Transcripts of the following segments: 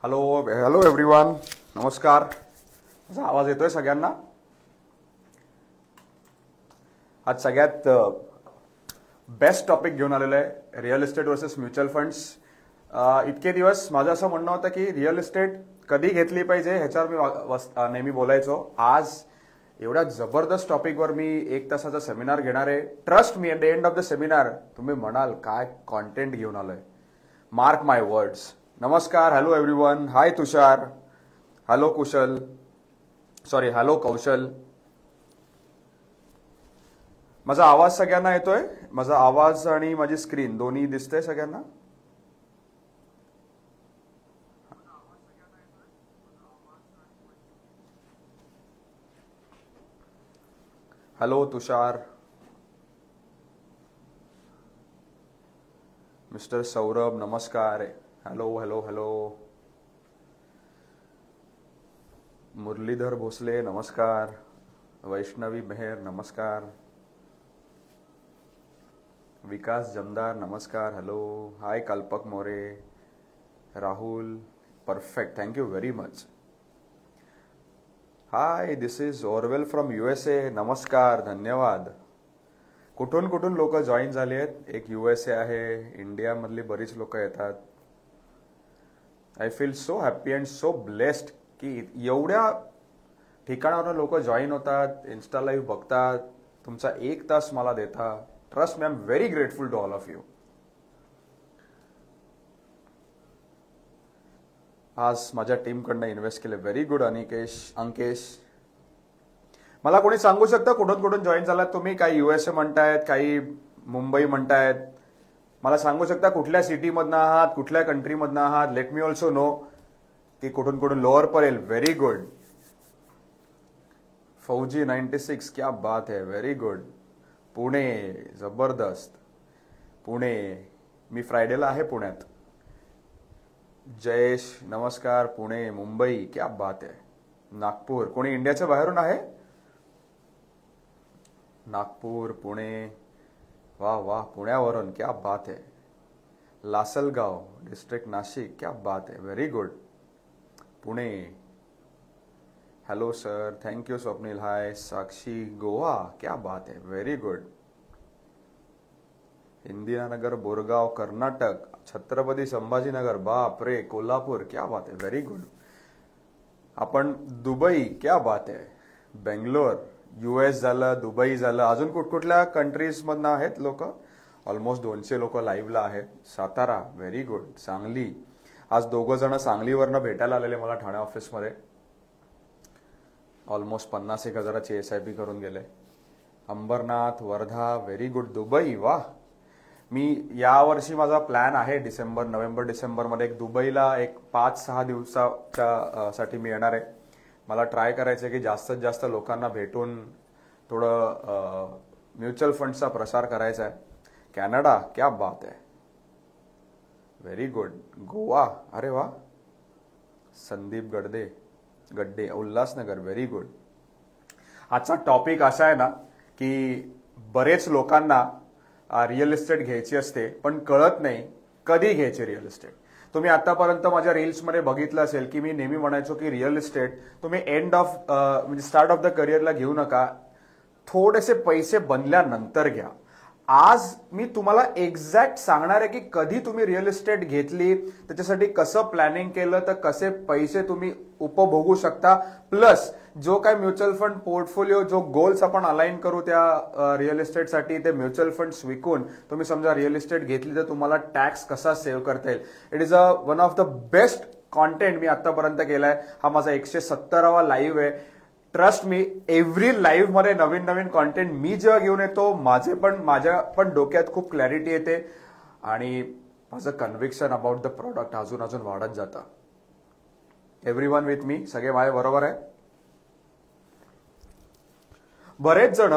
Hello hello everyone, नमस्कार. माझा आवाज येतोय सगळ्यांना? आज सगळ्यात बेस्ट टॉपिक घेऊन आलेलं आहे, real estate versus mutual funds. इतके दिवस माझं असं म्हणणं होतं की रिअल इस्टेट कधी घेतली पाहिजे ह्याच्यावर मी नेहमी बोलायचो. आज एवढ्या जबरदस्त टॉपिकवर मी 1 तासाचा सेमिनार घेणार आहे. Trust me, at the end of the seminar तुम्ही म्हणाल काय कॉन्टेंट घेऊन आलोय. मार्क माय वर्ड्स. नमस्कार, हॅलो एव्हरीवन. हाय तुषार, हॅलो कुशल, सॉरी हॅलो कौशल. माझा आवाज सगळ्यांना येतोय? माझा आवाज आणि माझी स्क्रीन दोन्ही दिसतंय सगळ्यांना? हॅलो तुषार, मिस्टर सौरभ नमस्कार. Hello hello hello. Muralidhar Bhosale नमस्कार. वैष्णवी मेहर नमस्कार. विकास जमदार नमस्कार. हॅलो. हाय कल्पक More. Rahul perfect, thank you very much. High, this is Oravel from USA. नमस्कार, धन्यवाद. कुठून कुठून लोक जॉईन झाले आहेत? एक USA आहे, इंडियामधली बरीच लोक येतात. I feel so happy and so blessed की एवढ्या ठिकाणावर लोक जॉईन होतात, इन्स्टा लाईव्ह बघतात, तुमचा 1 तास मला देता. Trust me, I am very grateful to all of you. आज माझ्या टीमकडनं इन्व्हेस्ट केले. Very good Ankesh. मला कोणी सांगू शकतं कुठून कुठून जॉईन झालात तुम्ही? काही USA म्हणतायत, काही मुंबई म्हणतायत. मला सांगू शकता कुठल्या सिटीमधनं आहात, कुठल्या कंट्रीमधनं आहात? लेट मी ऑल्सो नो की कुठून कुठून. Lower Parel, very good. फौजी 96, क्या बात है, व्हेरी गुड. पुणे, जबरदस्त. पुणे, मी फ्रायडेला आहे पुण्यात. जयेश नमस्कार. पुणे, मुंबई, क्या बात है. नागपूर, कोणी इंडियाच्या बाहेरून आहे? नागपूर, पुणे, वाह वाह, पुण्यावरून, क्या बात है. लासलगाव डिस्ट्रिक्ट नाशिक, क्या बात है, very good. Pune, hello sir, thank you Swapnil. Hi Sakshi. Goa, क्या बात है, व्हेरी गुड. इंदिरानगर, बोरगाव, कर्नाटक. छत्रपती संभाजीनगर, बाप रे. कोल्हापूर, क्या बात है, व्हेरी गुड. आपण दुबई, क्या बात है. बेंगलोर, US झालं, दुबई झालं. अजून कुठकुठल्या कंट्रीज मधनं आहेत लोक? ऑलमोस्ट 200 लोक लाईव्हला आहेत. Satara, very good. सांगली, आज 2 जण सांगलीवरनं भेटायला आलेले मला ठाणे ऑफिसमध्ये. ऑलमोस्ट 50-1 हजाराची SIP करून गेले. Ambernath, Wardha, very good. Dubai, वाह. मी यावर्षी माझा प्लॅन आहे नोव्हेंबर डिसेंबरमध्ये एक दुबईला एक 5-6 दिवसाच्या साठी मी येणार आहे. मला ट्राय करायचं आहे की जास्तीत जास्त लोकांना भेटून थोडं म्युच्युअल फंडचा प्रसार करायचा आहे. कॅनडा, क्या बात आहे, व्हेरी गुड. गोवा, अरे वा. संदीप गड्डे, उल्हासनगर, व्हेरी गुड. आजचा टॉपिक असा आहे ना की बरेच लोकांना रिअल इस्टेट घ्यायची असते पण कळत नाही कधी घ्यायची रिअल इस्टेट. तुम्ही आतापर्यंत माझ्या रील्समध्ये बघितलं असेल की मी नेहमी म्हणायचो की रिअल इस्टेट तुम्ही म्हणजे स्टार्ट ऑफ द करिअरला घेऊ नका, थोडेसे पैसे बनल्यानंतर घ्या. आज मी तुम्हाला एक्झॅक्ट सांगणार आहे की कधी तुम्ही रिअल इस्टेट घेतली, त्याच्यासाठी कसं प्लॅनिंग केलं तर कसे पैसे तुम्ही उपभोगू शकता. प्लस जो काय म्युच्युअल फंड पोर्टफोलिओ, जो गोल्स आपण अलाइन करू त्या रिअल इस्टेटसाठी, ते म्युच्युअल फंड्स विकून तुम्ही समजा रिअल इस्टेट घेतली तर तुम्हाला टॅक्स कसा सेव्ह करता येईल. It is one of the best content मी आतापर्यंत केलाय. हा माझा 170वा लाईव्ह आहे. ट्रस्ट मी, एव्हरी लाईव्ह मध्ये नवीन नवीन कॉन्टेंट मी जेव्हा घेऊन येतो माझ्या पण डोक्यात खूप क्लॅरिटी येते आणि माझं कन्व्हिक्शन अबाउट द प्रॉडक्ट अजून अजून वाढत जातं. एव्हरीवन विथ मी, सगळे माझ्या बरोबर आहे? बरेच जण,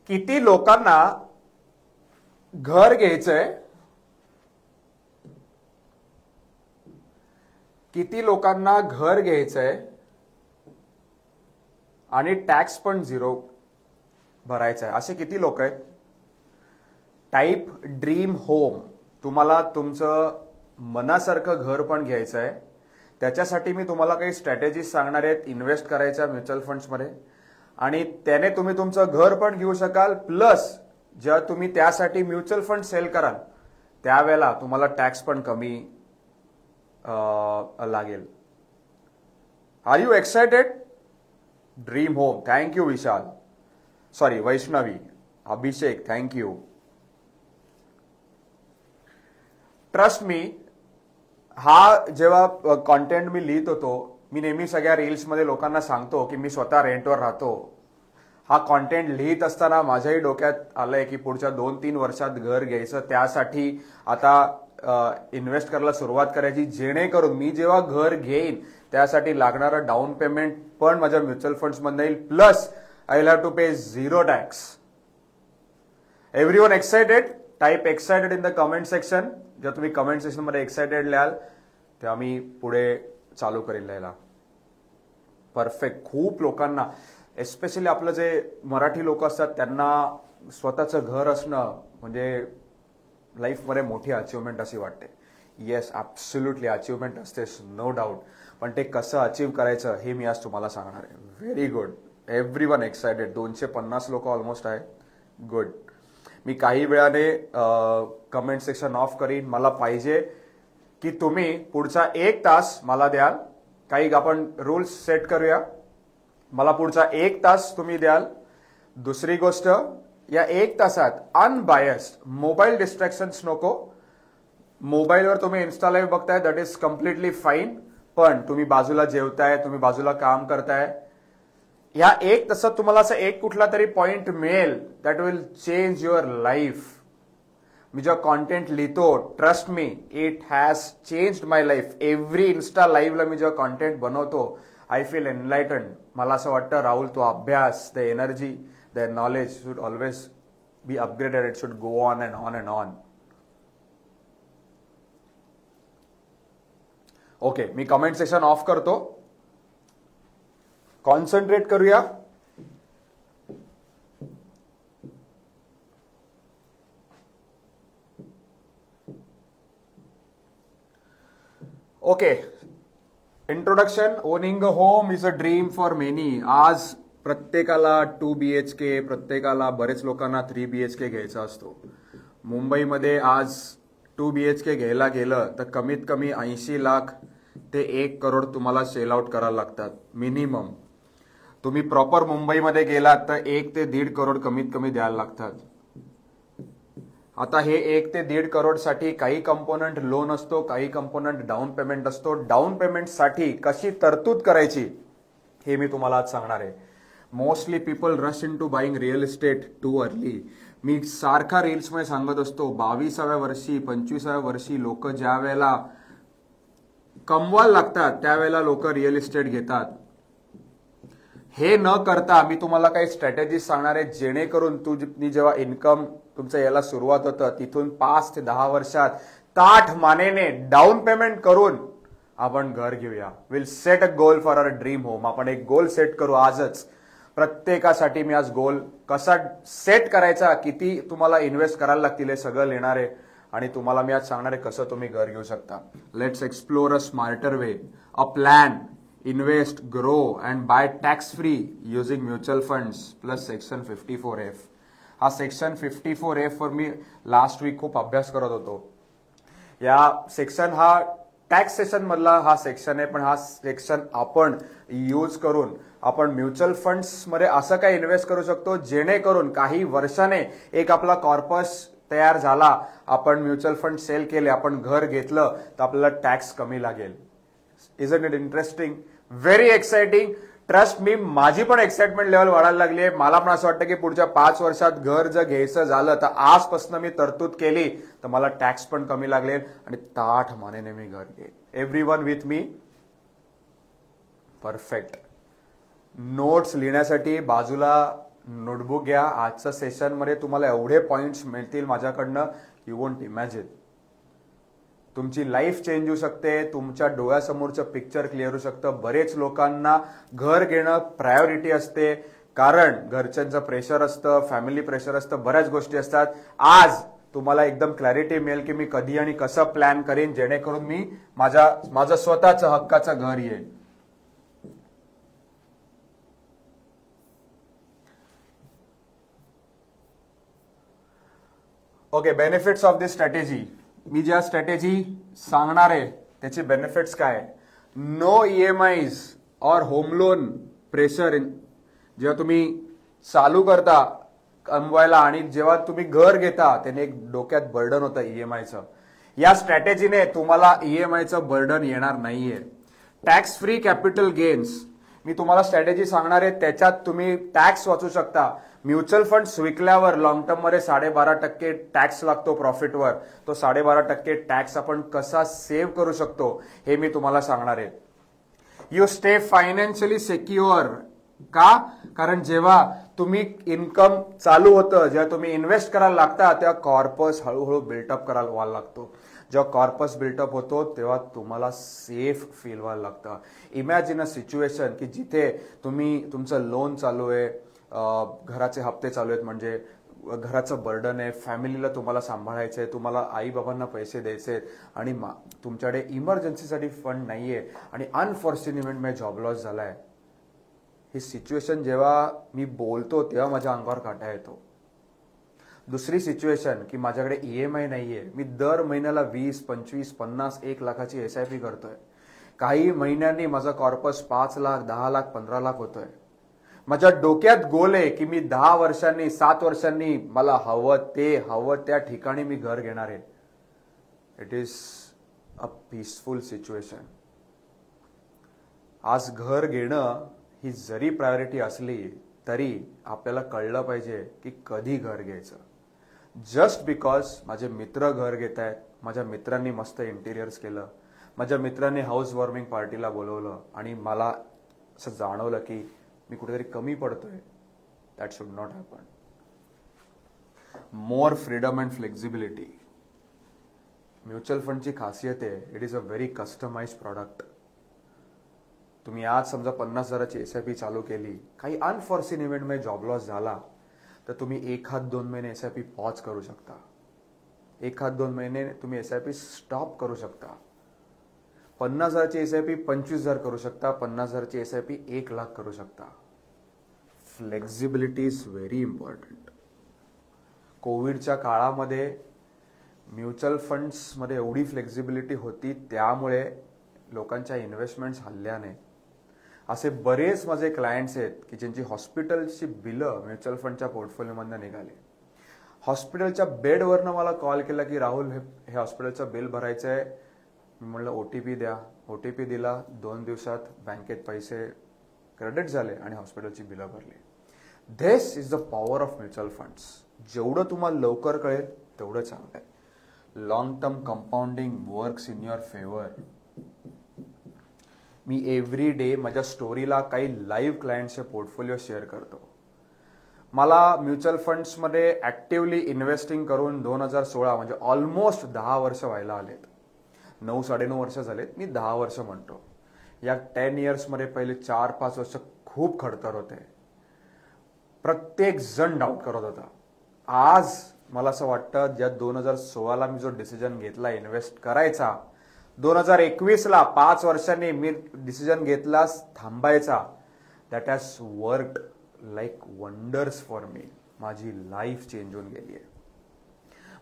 किती लोकांना घर घ्यायचंय, आणि टॅक्स पण 0 भरायचा आहे, असे किती लोक आहेत? Type dream home. तुम्हाला तुमचं मनासारखं घर पण घ्यायचं आहे. त्याच्यासाठी मी तुम्हाला काही स्ट्रॅटेजीज सांगणार आहेत इन्व्हेस्ट करायच्या म्युच्युअल फंड्समध्ये, आणि त्याने तुम्ही तुमचं घर पण घेऊ शकाल. प्लस जेव्हा तुम्ही त्यासाठी म्युच्युअल फंड सेल कराल त्यावेळेला तुम्हाला टॅक्स पण कमी लागेल. Are you excited? Dream home, thank you Vishal, sorry Vaishnavi, Abhishek thank you. Trust me, हा जेव्हा कॉन्टेंट मी लिहित होतो, मी नेहमी सगळ्या रील्समध्ये लोकांना सांगतो की मी स्वतः रेंटवर राहतो. हा कॉन्टेंट लिहित असताना माझ्याही डोक्यात आलंय की पुढच्या 2-3 वर्षात घर घ्यायचं, त्यासाठी आता इन्व्हेस्ट करायला सुरुवात करायची, जेणेकरून मी जेव्हा घर घेईन त्यासाठी लागणारं डाऊन पेमेंट पण माझ्या म्युच्युअल फंड्समधून येईल. Plus I will have to pay 0 tax. Everyone excited? Type excited in the comment section. जेव्हा तुम्ही कमेंट सेक्शन मध्ये एक्साइटेड लिहाल तेव्हा मी पुढे चालू करेल लिहायला. परफेक्ट. खूप लोकांना, एस्पेशली आपलं जे मराठी लोक असतात त्यांना स्वतःचं घर असणं म्हणजे लाईफमध्ये मोठी अचिव्हमेंट अशी वाटते. येस, ॲब्सोल्युटली अचिव्हमेंट असतेच, नो डाऊट. पण ते कसं अचीव्ह करायचं हे मी आज तुम्हाला सांगणार आहे. Very good, everyone excited. 250 लोक ऑलमोस्ट आहेत. गुड. मी काही वेळाने कमेंट सेक्शन ऑफ करीन. मला पाहिजे की तुम्ही पुढचा 1 तास मला द्याल. काही आपण रूल्स सेट करूया. मला पुढचा 1 तास तुम्ही द्याल. दुसरी गोष्ट, या 1 तासात अनबायस्ड, मोबाईल डिस्ट्रॅक्शन्स नको. मोबाईलवर तुम्ही इन्स्टा लाईव्ह बघताय, दॅट इज कम्प्लिटली फाईन. पण तुम्ही बाजूला जेवताय, तुम्ही बाजूला काम करताय, या 1 तासात तुम्हाला असं एक कुठला तरी पॉइंट मिळेल that will change your life. मी जेव्हा कॉन्टेंट लिहितो, trust me, it has changed my life. Every insta लाईव्हला मी जेव्हा कॉन्टेंट बनवतो, आय फील एनलाइटन्ड. मला असं वाटतं राहुल, तो अभ्यास, the energy, the knowledge should always be upgraded. It should go on and on and on. Okay, me comment section of करतो. कॉन्सन्ट्रेट करूया. Okay, introduction. Owning a home is a dream for many. आज प्रत्येकाला 2 BHK, प्रत्येकाला, बरेच लोकांना 3 BHK घ्यायचा असतो. मुंबईमध्ये आज 2 BHK घ्यायला गेलं तर कमीत कमी 80 लाख ते 1 करोड तुम्हाला सेल आउट करायला लागतात मिनिमम. तुम्ही प्रॉपर मुंबईमध्ये गेलात तर 1 ते 1.5 करोड कमीत कमी द्यायला लागतात. आता हे 1 ते 1.5 करोड साठी काही कंपोनंट लोन असतो, काही कंपोनंट डाऊन पेमेंट असतो. डाऊन पेमेंट साठी कशी तरतूद करायची हे मी तुम्हाला आज सांगणार आहे. Mostly people rush in to buying real estate too early. मी सारखा रील्समध्ये सांगत असतो, 22व्या वर्षी, 25व्या वर्षी लोक ज्या वेळेला कमवायला लागतात त्यावेळेला लोक रिअल इस्टेट घेतात. हे न करता मी तुम्हाला काही स्ट्रॅटेजीज सांगणार आहे, जेणेकरून तुम्ही जेव्हा इन्कम तुमचं यायला सुरुवात होतं तिथून 5 ते 10 वर्षात ताठ मानेने डाऊन पेमेंट करून आपण घर घेऊया. Will set a goal for our dream home. आपण एक गोल सेट करू आजच. प्रत्येकासाठी मी आज गोल कसा सेट करायचा, किती तुम्हाला इन्व्हेस्ट करायला लागतील हे सगळं लिहिणार आहे, आणि तुम्हाला मी आज सांगणार आहे कसं तुम्ही घर घेऊ शकता. Let's explore a smarter way, a plan, invest, grow and buy tax free using mutual funds plus section 54F. हा सेक्शन 54F वर मी लास्ट वीक खूप अभ्यास करत होतो. या सेक्शन हा टॅक्स सेशन मधला हा सेक्शन आहे, पण हा सेक्शन आपण यूज करून आपण म्युच्युअल फंड्स मध्ये असं काही इन्व्हेस्ट करू शकतो जेणेकरून काही वर्षाने एक आपला कॉर्पस तयार झाला, आपण म्युच्युअल फंड सेल केले, आपण घर घेतलं तर आपल्याला टॅक्स कमी लागेल. Isn't it interesting? Very exciting. Trust me, माझी पण एक्साइटमेंट लेवल वाढायला लागली आहे. मला पण असं वाटतं की पुढच्या 5 वर्षात घर जर घ्यायचं झालं तर आजपासून मी तरतूद केली तर मला टॅक्स पण कमी लागेल आणि ताठ मानेने मी घर घेईन. Everyone with me? Perfect. Notes लिहिण्यासाठी बाजूला नोटबुक घ्या. आजच्या सेशन मध्ये तुम्हाला एवढे पॉइंट्स मिळतील माझ्याकडनं, यू वोंट इमॅजिन. तुमची लाईफ चेंज होऊ शकते, तुमच्या डोळ्यासमोरचं पिक्चर क्लिअर होऊ शकतं. बरेच लोकांना घर घेणं प्रायोरिटी असते, कारण घरच्यांचं प्रेशर असतं, फॅमिली प्रेशर असतं, बऱ्याच गोष्टी असतात. आज तुम्हाला एकदम क्लॅरिटी मिळेल की मी कधी आणि कसं प्लॅन करेन जेणेकरून मी माझं स्वतःचं हक्काचं घर येईल. Okay, benefits of this strategy. मी ज्या स्ट्रॅटेजी सांगणार आहे त्याचे बेनिफिट्स काय? नो EMIs और होम लोन प्रेशर. जेव्हा तुम्ही चालू करता कमवायला आणि जेव्हा तुम्ही घर घेता त्याने एक डोक्यात बर्डन होतं EMIचं. या स्ट्रॅटेजीने तुम्हाला EMIचं बर्डन येणार नाहीये. Tax free capital gains. मी तुम्हाला स्ट्रॅटेजी सांगणार आहे त्याच्यात तुम्ही टॅक्स वाचू शकता. म्युच्युअल फंड विकल्यावर लॉंग टर्म मध्ये 12.5% टॅक्स लागतो प्रॉफिटवर. तो 12.5% टॅक्स आपण कसा सेव्ह करू शकतो हे मी तुम्हाला सांगणार आहे. You stay financially secure. का? कारण जेव्हा तुम्ही इन्कम चालू होतं, जेव्हा तुम्ही इन्व्हेस्ट करायला लागता तेव्हा कॉर्पस हळूहळू बिल्टअप करायला व्हायला लागतो. जेव्हा कॉर्पस बिल्टअप होतो तेव्हा तुम्हाला सेफ फील व्हायला लागतं. इमॅजिन अ सिच्युएशन की जिथे तुमचं लोन चालू आहे, घराचे हप्ते चालू आहेत, म्हणजे घराचं बर्डन आहे, फॅमिलीला तुम्हाला सांभाळायचं आहे, तुम्हाला आई बाबांना पैसे द्यायचे आहेत आणि तुमच्याकडे इमर्जन्सीसाठी फंड नाहीये आणि अनफॉर्च्युनेट इव्हेंटमध्ये जॉब लॉस झालाय. ही सिच्युएशन जेव्हा मी बोलतो तेव्हा माझ्या अंगावर काटा येतो. दुसरी सिच्युएशन की माझ्याकडे EMI नाहीये, मी दर महिन्याला 20, 25, 50, 1 लाखाची SIP करतोय. काही महिन्यांनी माझा कॉर्पस 5 लाख, 10 लाख, 15 लाख होतोय. माझ्या डोक्यात गोल आहे की मी 10 वर्षांनी 7 वर्षांनी मला हवं त्या ठिकाणी मी घर घेणार आहे. It is a peaceful situation. आज घर घेणं ही जरी प्रायोरिटी असली तरी आपल्याला कळलं पाहिजे की कधी घर घ्यायचं. जस्ट बिकॉज माझे मित्र घर घेत आहेत, माझ्या मित्रांनी मस्त इंटिरियर्स केलं, माझ्या मित्रांनी हाऊस वॉर्मिंग पार्टीला बोलवलं आणि मला असं जाणवलं की मी कुठेतरी कमी पडतोय, that should not happen. More freedom and flexibility. Mutual फंडची खासियत आहे, it is a very customize product. तुम्ही आज समजा 50,000ची SIP चालू केली, काही अनफॉर्च्युनेट इव्हेंटमध्ये जॉब लॉस झाला तर तुम्ही 1-2 महिने SIP पॉज करू शकता. 1-2 महिने तुम्ही SIP स्टॉप करू शकता. 50,000ची SIP 25,000 करू शकता, 50,000ची SIP 1 लाख करू शकता. Flexibility is very important. कोविडच्या काळामध्ये म्युच्युअल फंड्समध्ये एवढी फ्लेक्झिबिलिटी होती, त्यामुळे लोकांच्या इन्व्हेस्टमेंट्स हल्ल्या नाही. असे बरेच माझे क्लायंट्स आहेत की ज्यांची हॉस्पिटलची बिलं म्युच्युअल फंडच्या पोर्टफोलिओमधून निघाली. हॉस्पिटलच्या बेडवरनं मला कॉल केला की राहुल हे हॉस्पिटलचं बिल भरायचं आहे. मी म्हणलं OTP द्या. OTP दिला, 2 दिवसात बँकेत पैसे क्रेडिट झाले आणि हॉस्पिटलची बिलं भरली. This is the power of mutual funds. जेवढं तुम्हाला लवकर कळेल तेवढं चांगलं आहे. Long term compounding works in your favour. Me every day माझ्या स्टोरीला काही लाईव्ह क्लायंटचे पोर्टफोलिओ शेअर करतो. मला म्युच्युअल फंड्समध्ये ऍक्टिव्हली इन्व्हेस्टिंग करून 2016 म्हणजे ऑलमोस्ट 10 वर्ष व्हायला आलेत. 9-9.5 वर्ष झालेत, मी 10 वर्ष म्हणतो. या 10 इयर्समध्ये पहिले 4-5 वर्ष खूप खडतर होते. प्रत्येक जण डाऊट करत होता. आज मला असं वाटतं ज्या 2016ला मी जो डिसिजन घेतला इन्व्हेस्ट करायचा, 2021ला 5 वर्षांनी मी डिसिजन घेतला थांबायचा, that has worked like wonders for me. माझी लाईफ चेंज होऊन गेली आहे.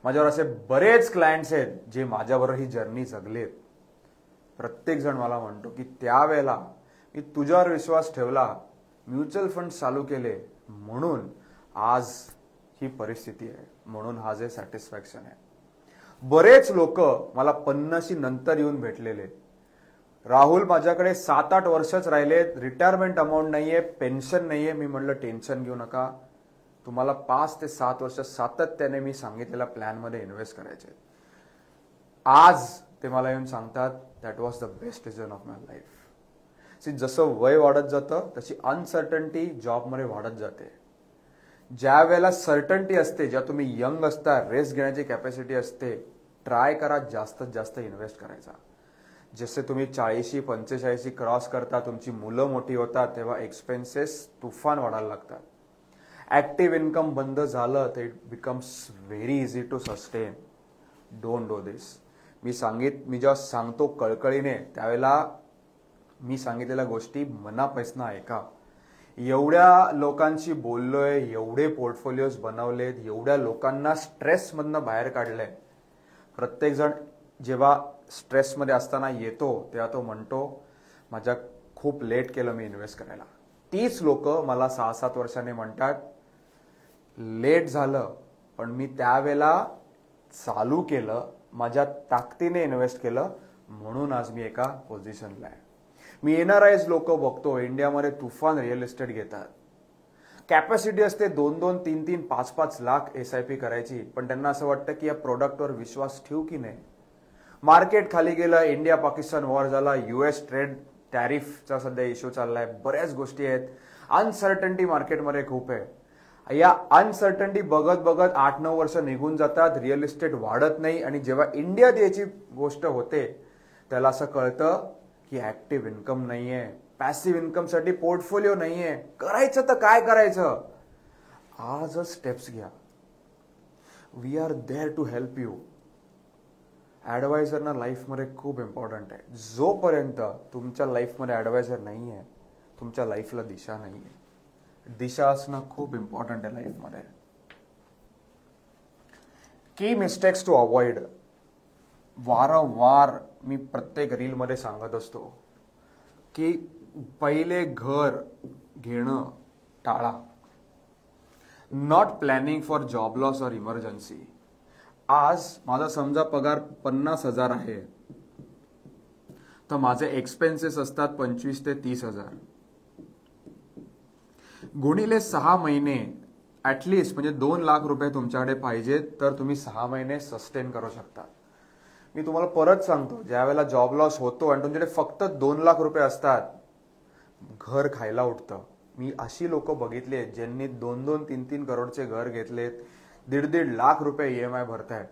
माझ्यावर असे बरेच क्लायंट्स आहेत जे माझ्याबरोबर ही जर्नी जगलेत. प्रत्येक जण मला म्हणतो की त्यावेळेला मी तुझ्यावर विश्वास ठेवला, म्युच्युअल फंड चालू केले म्हणून आज ही परिस्थिती आहे, म्हणून हा जे सॅटिस्फॅक्शन आहे. बरेच लोक मला 50 नंतर येऊन भेटलेले, राहुल माझ्याकडे 7-8 वर्षच राहिलेत, रिटायरमेंट अमाऊंट नाहीये, पेन्शन नाहीये. मी म्हणलं टेन्शन घेऊ नका, तुम्हाला 5 ते 7 वर्ष सातत्याने मी सांगितलेल्या प्लॅनमध्ये इन्व्हेस्ट करायचे. आज ते मला येऊन सांगतात that was the best decision of my life. जसं वय वाढत जातं तशी अनसर्टन्टी जॉबमध्ये वाढत जाते. ज्या वेळेला सर्टन्टी असते, ज्या तुम्ही यंग असता, रेस्ट घेण्याची कॅपॅसिटी असते, ट्राय करा जास्तीत जास्त इन्व्हेस्ट करायचा. जसे तुम्ही 40-45 क्रॉस करता, तुमची मुलं मोठी होतात, तेव्हा एक्सपेन्सेस तुफान वाढायला लागतात. ऍक्टिव्ह इन्कम बंद झालं तर it becomes very easy to sustain. Don't do this. मी जेव्हा सांगतो कळकळीने त्यावेळेला मी सांगितलेल्या गोष्टी मनापासून ऐका. एवढ्या लोकांशी बोललोय, एवढे पोर्टफोलिओज बनवलेत, एवढ्या लोकांना स्ट्रेसमधनं बाहेर काढलंय. प्रत्येक जण जेव्हा स्ट्रेसमध्ये असताना येतो तेव्हा तो म्हणतो माझ्या खूप लेट केलं मी इन्व्हेस्ट करायला. तीच लोक मला 6-7 वर्षांनी म्हणतात लेट झालं पण मी त्यावेळेला चालू केलं, माझ्या ताकदीने इन्व्हेस्ट केलं म्हणून आज मी एका पोझिशनला आहे. मी एनआरआयज लोक बघतो इंडियामध्ये तुफान रिअल इस्टेट घेतात. कॅपॅसिटी असते 2-2, 3-3, 5-5 लाख SIP करायची, पण त्यांना असं वाटतं की या प्रोडक्टवर विश्वास ठेवू की नाही. मार्केट खाली गेलं, इंडिया पाकिस्तान वॉर झाला, US ट्रेड टॅरिफचा सध्या इश्यू चाललाय, बऱ्याच गोष्टी आहेत. अनसर्टन्टी मार्केटमध्ये खूप आहे. या अनसर्टन्टी बघत बघत 8-9 वर्ष निघून जातात, रिअल इस्टेट वाढत नाही. आणि जेव्हा इंडियात याची गोष्ट होते त्याला असं कळतं की ऍक्टिव्ह इन्कम नाहीये, पॅसिव्ह इन्कम साठी पोर्टफोलिओ नाहीये, करायचं तर काय करायचं. आजच स्टेप्स घ्या. We are there to help you. Adviser ना लाईफमध्ये खूप इम्पॉर्टंट आहे. जोपर्यंत तुमच्या लाईफमध्ये ऍडवायझर नाहीये तुमच्या लाईफला दिशा नाहीये. दिशा असणं खूप इम्पॉर्टंट आहे लाईफमध्ये. की मिस्टेक्स टू अवॉइड. वारंवार मी प्रत्येक रीलमध्ये सांगत असतो की पहिले घर घेणं टाळा. Not planning for job loss और इमर्जन्सी. आज माझा समजा पगार 50,000 आहे तर माझे एक्सपेन्सेस असतात 25,000 ते 30,000. गुणिले 6 महिने ऍटलिस्ट म्हणजे 2 लाख रुपये तुमच्याकडे पाहिजेत तर तुम्ही 6 महिने सस्टेन करू शकता. मी तुम्हाला परत सांगतो, ज्या वेळेला जॉब लॉस होतो आणि तुमच्याकडे फक्त 2 लाख रुपये असतात, घर खायला उठतं. मी अशी लोक बघितली आहेत ज्यांनी 2-2, 3-3 करोडचे घर घेतलेत, 1.5 लाख रुपये EMI भरतायत.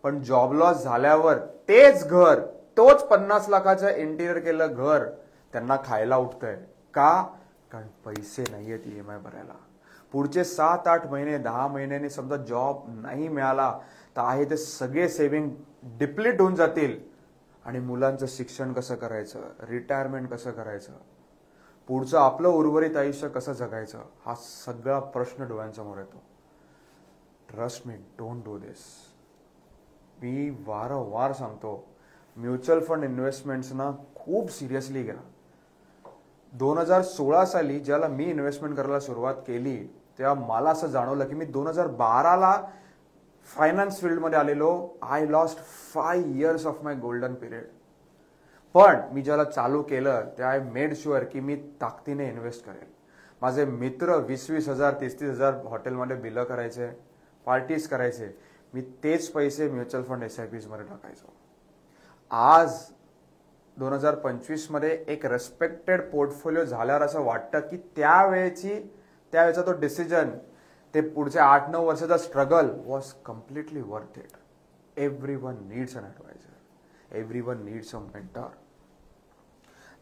पण जॉब लॉस झाल्यावर तेच घर, तोच 50 लाखाचं इंटिरियर केलं घर त्यांना खायला उठतंय. का? कारण पैसे नाहीयेत EMI भरायला. पुढचे 7-8 महिने 10 महिन्यांनी समजा जॉब नाही मिळाला तर आहे ते सगळे सेव्हिंग डिप्लीट होऊन जातील. आणि मुलांचं शिक्षण कसं करायचं, रिटायरमेंट कसं करायचं, पुढचं आपलं उर्वरित आयुष्य कसं जगायचं, हा सगळा प्रश्न डोळ्यांसमोर येतो. Trust me, don't do this. मी वारंवार सांगतो म्युच्युअल फंड इन्व्हेस्टमेंट्सना खूप सिरियसली घ्या. 2016 साली ज्याला मी इन्व्हेस्टमेंट करायला सुरुवात केली तेव्हा मला असं जाणवलं की मी 2012ला फायनान्स फील्डमध्ये आलेलो. I lost 5 years of my golden period. पण मी ज्याला चालू केलं ते आय मेड शुअर की मी ताकदीने इन्व्हेस्ट करेल. माझे मित्र 20-20 हजार 30-30 हजार हॉटेलमध्ये बिलं करायचे, पार्टीज करायचे, मी तेच पैसे म्युच्युअल फंड SIPs मध्ये टाकायचो. आज 2025 मध्ये एक रेस्पेक्टेड पोर्टफोलिओ झाल्यावर असं वाटतं की त्यावेळेचा तो डिसिजन, ते पुढच्या 8-9 वर्षाचा struggle was completely worth it. Everyone needs an adviser, everyone needs a mentor.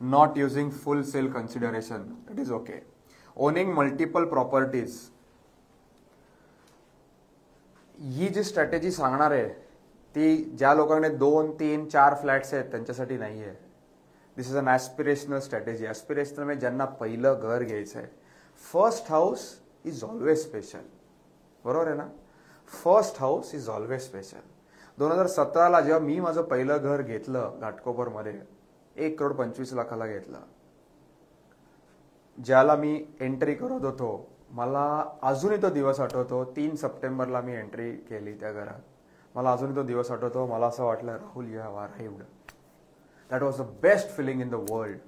Not using full sale consideration, it is okay. Owning multiple properties. ही जी स्ट्रॅटेजी सांगणार आहे ती ज्या लोकांकडे 2, 3, 4 फ्लॅट्स आहेत त्यांच्यासाठी नाही आहे. This is an aspirational strategy. Aspirational म्हणजे ज्यांना पहिलं घर घ्यायचं आहे. First house is always special. बरोबर आहे ना? First house is always special. 2017ला जेव्हा मी माझं पहिलं घर घेतलं घाटकोपरमध्ये, 1,25,00,000 घेतलं. ज्याला मी एंट्री करत होतो, मला अजूनही तो दिवस आठवतो. 3 सप्टेंबरला मी एंट्री केली त्या घरात. मला अजूनही तो दिवस आठवतो. मला असं वाटलं Rahul you have arrived. That was the best feeling in the world.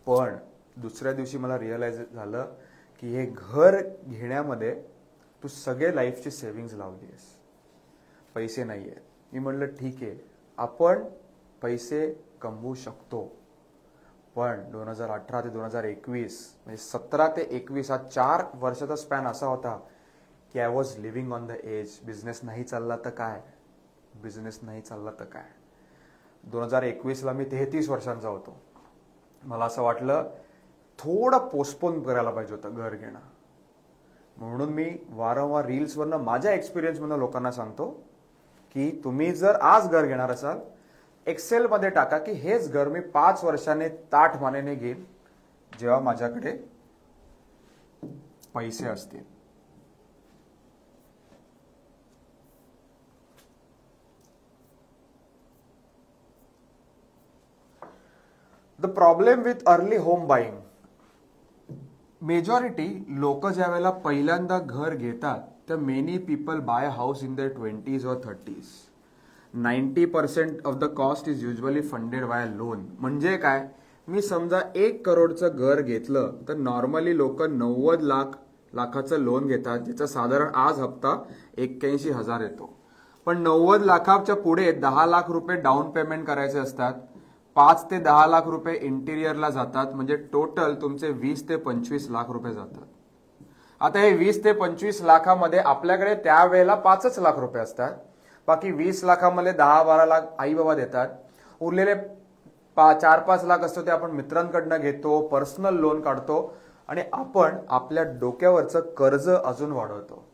पण दुसऱ्या दिवशी मला रिअलाइज झालं की हे घर घेण्यामध्ये तू सगळे लाईफची सेव्हिंग्ज लावली आहेस, पैसे नाही आहेत. मी म्हणलं ठीक आहे, आपण पैसे कमवू शकतो. पण 2018 ते 2021 म्हणजे 17 ते 21 हा 4 वर्षाचा स्पॅन असा होता की I was living on the edge. Business नाही चालला तर काय, बिझनेस नाही चालला तर काय. 2021ला मी 33 वर्षांचा होतो. मला असं वाटलं थोडं पोस्टपोन करायला पाहिजे होतं घर घेणं. म्हणून मी वारंवार रील्सवरनं माझ्या एक्सपिरियन्समधनं लोकांना सांगतो की तुम्ही जर आज घर घेणार असाल, एक्सेलमध्ये टाका की हेच घर मी 5 वर्षाने ताठ मानेने घेईन जेव्हा माझ्याकडे पैसे असतील. The problem with early home buying, majority लोक ज्या वेळेला पहिल्यांदा घर घेतात तर many people buy house in their 20s or 30s. 90% of the cost is usually funded by loan. म्हणजे काय, मी समजा 1 करोडचं घर घेतलं तर नॉर्मली लोक 90 लाखाचं लोन घेतात, ज्याचा साधारण आज हप्ता 81,000 येतो. पण 90 लाखाच्या पुढे 10 लाख रुपये डाऊन पेमेंट करायचे असतात, 5 ते 10 लाख रुपये इंटिरियरला जातात, म्हणजे टोटल तुमचे 20 ते 25 लाख रुपये जातात. आता हे 20 ते 25 लाखामध्ये आपल्याकडे त्यावेळेला 5 लाख रुपये असतात, बाकी 20 लाखामध्ये 10-12 लाख आई बाबा देतात, उरलेले 4-5 लाख असतो ते आपण मित्रांकडनं घेतो, पर्सनल लोन काढतो आणि आपण आपल्या डोक्यावरचं कर्ज अजून वाढवतो.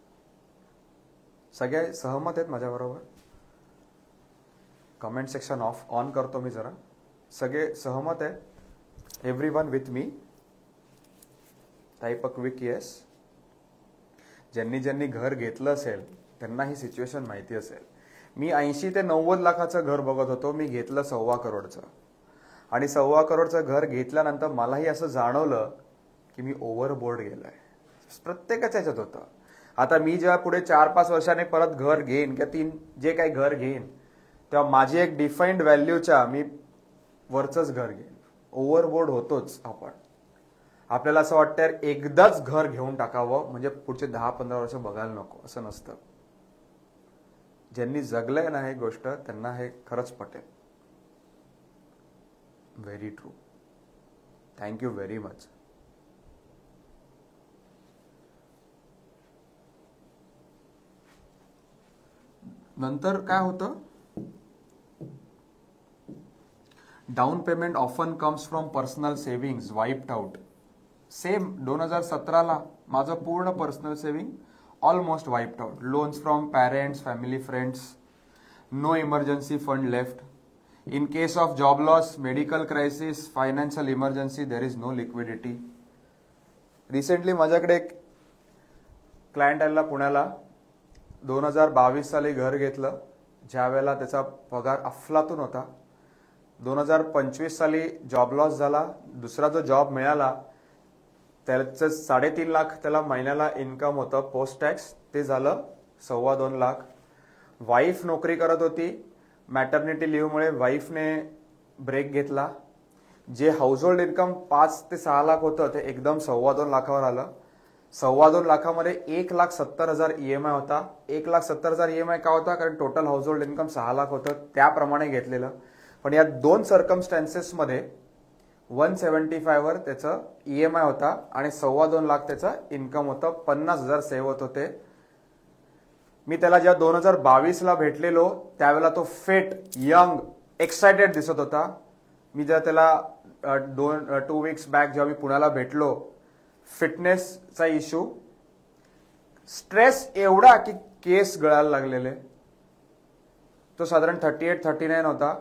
सगळे सहमत आहेत माझ्याबरोबर? कमेंट सेक्शन ऑन करतो मी जरा. सगळे सहमत आहे? Everyone with me? Type a quick yes. ज्यांनी घर घेतलं असेल त्यांना ही सिच्युएशन माहिती असेल. मी 80 ते 90 लाखाचं घर बघत होतो, मी घेतलं 1.25 करोडचं. आणि 1.25 करोडचं घर घेतल्यानंतर मलाही असं जाणवलं की मी ओव्हरबोर्ड गेलोय. प्रत्येकाच्या ह्याच्यात होतं. आता मी जेव्हा पुढे 4-5 वर्षाने परत घर घेईन किंवा जे काही घर घेईन तेव्हा माझी एक डिफाईन्ड व्हॅल्यूच्या मी वरचंच घर घेईन. ओव्हरबोर्ड होतोच आपण. आपल्याला असं वाटतं यार एकदाच घर घेऊन टाकावं म्हणजे पुढचे 10-15 वर्ष बघायला नको, असं नसतं. ज्यांनी जगलंय ना हे गोष्ट त्यांना हे खरंच पटेल. Very true. Thank you very much. नंतर काय होतं, down payment often comes from personal savings wiped out. Same 2017ला माझं पूर्ण personal saving almost wiped out. Loans from parents, family, friends, no emergency fund left. In case of job loss, medical crisis, financial emergency, there is no liquidity. Recently माझ्याकडे एक client आलेला पुण्याला, 2022 साली घर घेतलं, ज्या वेळेला त्याचा पगार अफलातून होता. 2025 साली जॉब लॉस झाला, दुसरा जो जॉब मिळाला त्याचं 3.5 लाख त्याला महिन्याला इन्कम होतं पोस्ट टॅक्स, ते झालं 2.25 लाख. वाईफ नोकरी करत होती, मॅटर्निटी लिव्हमुळे वाईफने ब्रेक घेतला. जे हाऊसहोल्ड इन्कम 5 ते 6 लाख होतं ते एकदम 2.25 लाखावर आलं. 2.25 लाखामध्ये 1,70,000 EMI होता. 1,70,000 EMI का होता? कारण टोटल हाऊसहोल्ड इन्कम 6 लाख होतं, त्याप्रमाणे घेतलेलं. पण या 2 सर्कमस्टॅन्सेसमध्ये 175 वर त्याचं EMI होता आणि 2.25 लाख त्याचा इन्कम होतं. 50,000 सेव्ह होत होते. मी त्याला जेव्हा 2022ला भेटलेलो त्यावेळेला तो फिट, यंग, एक्सायटेड दिसत होता. मी जेव्हा त्याला 2 वीक्स बॅक जेव्हा मी पुण्याला भेटलो, फिटनेसचा इश्यू, स्ट्रेस एवढा की केस गळायला लागलेले. तो साधारण 38-39 होता.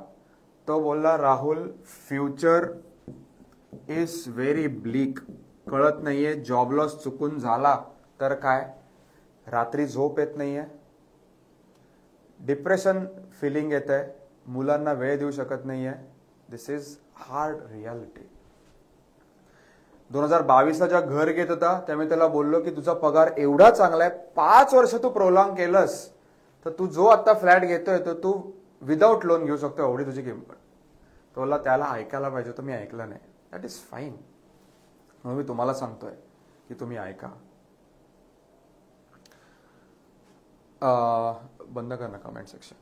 तो बोलला, Rahul future is very bleak, कळत नाहीये, जॉब लॉस चुकून झाला तर काय, रात्री झोप येत नाहीये, डिप्रेशन फिलिंग येत आहे, मुलांना वेळ देऊ शकत नाहीये. दिस इज हार्ड रियालिटी. 2022ला जेव्हा घर घेत होता त्यामुळे त्याला बोललो की तुझा पगार एवढा चांगला आहे, 5 वर्ष तू प्रोलॉंग केलंस तर तू जो आता फ्लॅट घेतोय तो तू विदाऊट लोन घेऊ शकतो, एवढी तुझी किंमत. तो बोलला त्याला ऐकायला पाहिजे होतं, मी ऐकलं नाही. That is fine. म्हणून मी तुम्हाला सांगतोय की तुम्ही ऐका. बंद कर ना कमेंट सेक्शन.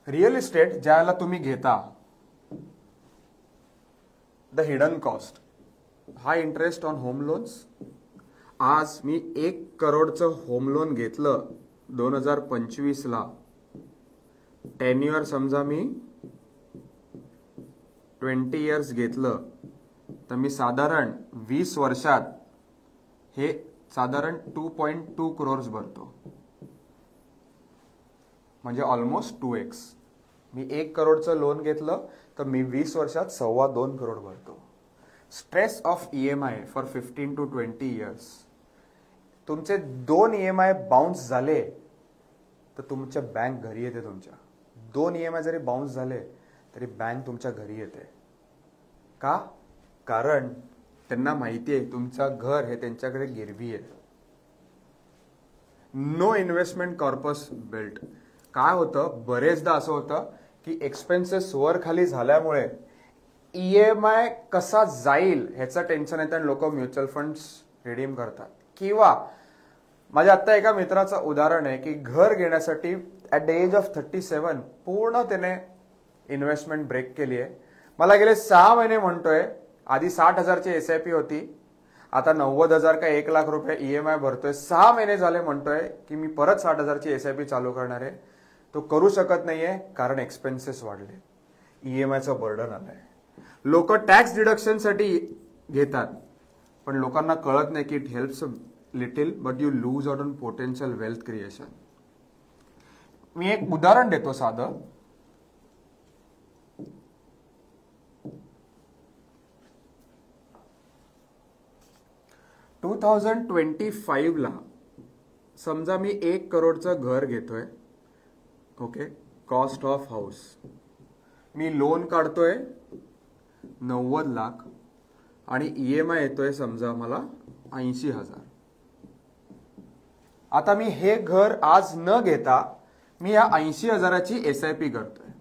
रिअल इस्टेट ज्याला तुम्ही घेता, the hidden cost, high interest on home loans. आज मी 1 करोडचं होम लोन घेतलं 2025ला टेन्युअर समजा मी 20 इयर्स घेतलं तर मी साधारण 20 वर्षात हे साधारण 2.2 करोड्स भरतो, म्हणजे ऑलमोस्ट 2x. मी 1 करोडचं लोन घेतलं तर मी 20 वर्षात 2.25 करोड भरतो. Stress of EMI for 15 to 20 years. तुमचे 2 EMI बाउन्स झाले तर तुमच्या बँक घरी येते. तुमच्या 2 EMI जरी बाउन्स झाले तरी बँक तुमच्या घरी येते. का? कारण त्यांना माहिती आहे तुमचं घर हे त्यांच्याकडे गिरवी आहे. No investment corpus built. काय होतं, बरेचदा असं होतं की एक्सपेन्सेस वर खाली झाल्यामुळे EMI कसा जाईल ह्याचं टेन्शन येतं आणि लोक म्युच्युअल फंड्स रिडीम करतात. किंवा माझ्या आत्ता एका मित्राचं उदाहरण आहे की घर घेण्यासाठी ॲट द एज ऑफ 37 पूर्ण त्याने इन्व्हेस्टमेंट ब्रेक केली आहे. मला गेले 6 महिने म्हणतोय, आधी 60,000ची SIP होती, आता 90,000 का 1 लाख रुपये EMI भरतोय. 6 महिने झाले म्हणतोय की मी परत 60,000ची SIP चालू करणार आहे. तो करू शकत नाहीये कारण एक्सपेन्सेस वाढले, EMIचं बर्डन आलंय. लोक टॅक्स डिडक्शनसाठी घेतात पण लोकांना कळत नाही की it helps little but you lose out on potential wealth creation. मी एक उदाहरण देतो साधं. टू 2025 समजा मी 1 करोडचं घर घेतोय. Okay, cost of house. Me loan काढतोय 90 लाख आणि EMI येतोय समजा मला 80,000. आता मी हे घर आज न घेता मी या 80,000ची SIP करतोय.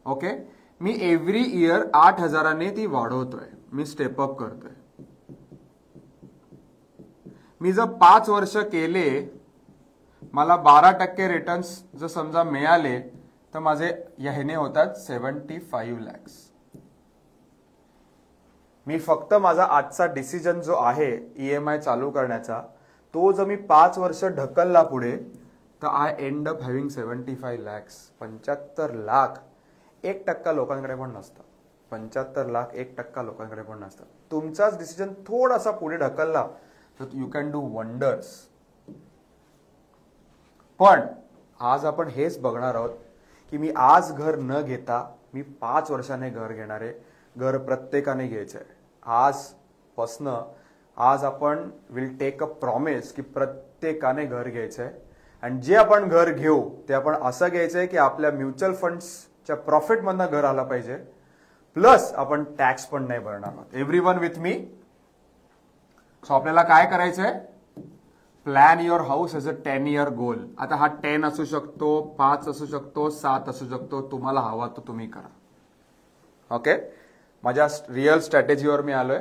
ओके, मी एव्हरी इयर 8,000ने ती वाढवतोय, मी स्टेपअप करतोय. मी जर 5 वर्ष केले, मला 12% रिटर्न्स जर समजा मिळाले तर माझे ह्याने होतात 75 lakhs. मी फक्त माझा आजचा डिसिजन जो आहे EMI चालू करण्याचा, तो जर मी 5 वर्ष ढकलला पुढे तर I end up having 75 lakhs. 75 lakh 1% लोकांकडे पण नसतं. 75 लाख 1% लोकांकडे पण नसतं. तुमचाच डिसिजन थोडासा पुढे ढकलला तर यू कॅन डू वंडर्स. पण आज आपण हेच बघणार आहोत की मी आज घर न घेता मी 5 वर्षाने घर घेणार आहे. घर प्रत्येकाने घ्यायचंय. आज आपण विल टेक अ प्रॉमिस की प्रत्येकाने घर घ्यायचंय. आणि जे आपण घर घेऊ ते आपण असं घ्यायचंय की आपल्या म्युच्युअल फंड्सच्या प्रॉफिटमधनं घर आलं पाहिजे, प्लस आपण टॅक्स पण नाही भरणार आहोत. Everyone with me? सो आपल्याला काय करायचंय? Plan your house as a 10-year गोल. आता हा 10 असू शकतो, 5 असू शकतो, 7 असू शकतो. तुम्हाला हवा तो तुम्ही करा. ओके, माझ्या रिअल स्ट्रॅटेजीवर मी आलोय.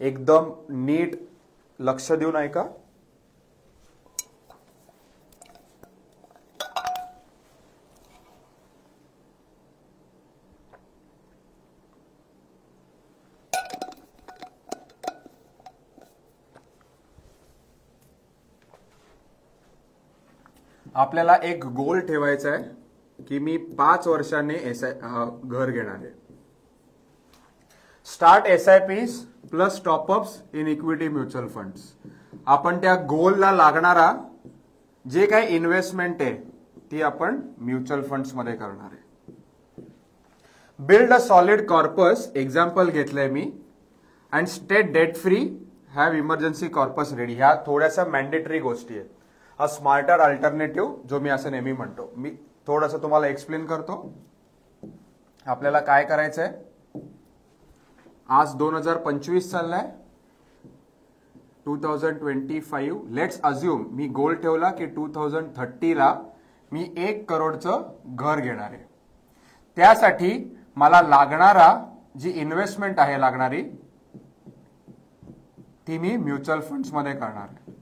एकदम नीट लक्ष देऊन ऐका. आपल्याला एक गोल ठेवायचा आहे की मी 5 वर्षांनी घर घेणार आहे. Start SIPs plus top ups in equity mutual funds. आपण त्या गोलला लागणारा जे काही इन्व्हेस्टमेंट आहे ती आपण म्युच्युअल फंड्स मध्ये करणार आहे. Build a solid corpus. Example घेतलंय मी. And stay debt free. Have emergency corpus ready. ह्या थोड्याशा मॅन्डेटरी गोष्टी आहेत. अ स्मार्टर अल्टरनेटिव्ह, जो मी असं नेहमी म्हणतो. मी थोडंसं तुम्हाला एक्सप्लेन करतो. आपल्याला काय करायचंय? आज 2025 चाललाय, 2025. लेट्स अज्युम मी गोल ठेवला की 2030 मी 1 करोडचं घर घेणार आहे. त्यासाठी मला लागणारा जी इन्व्हेस्टमेंट आहे लागणारी ती मी म्युच्युअल फंड्स मध्ये करणार आहे.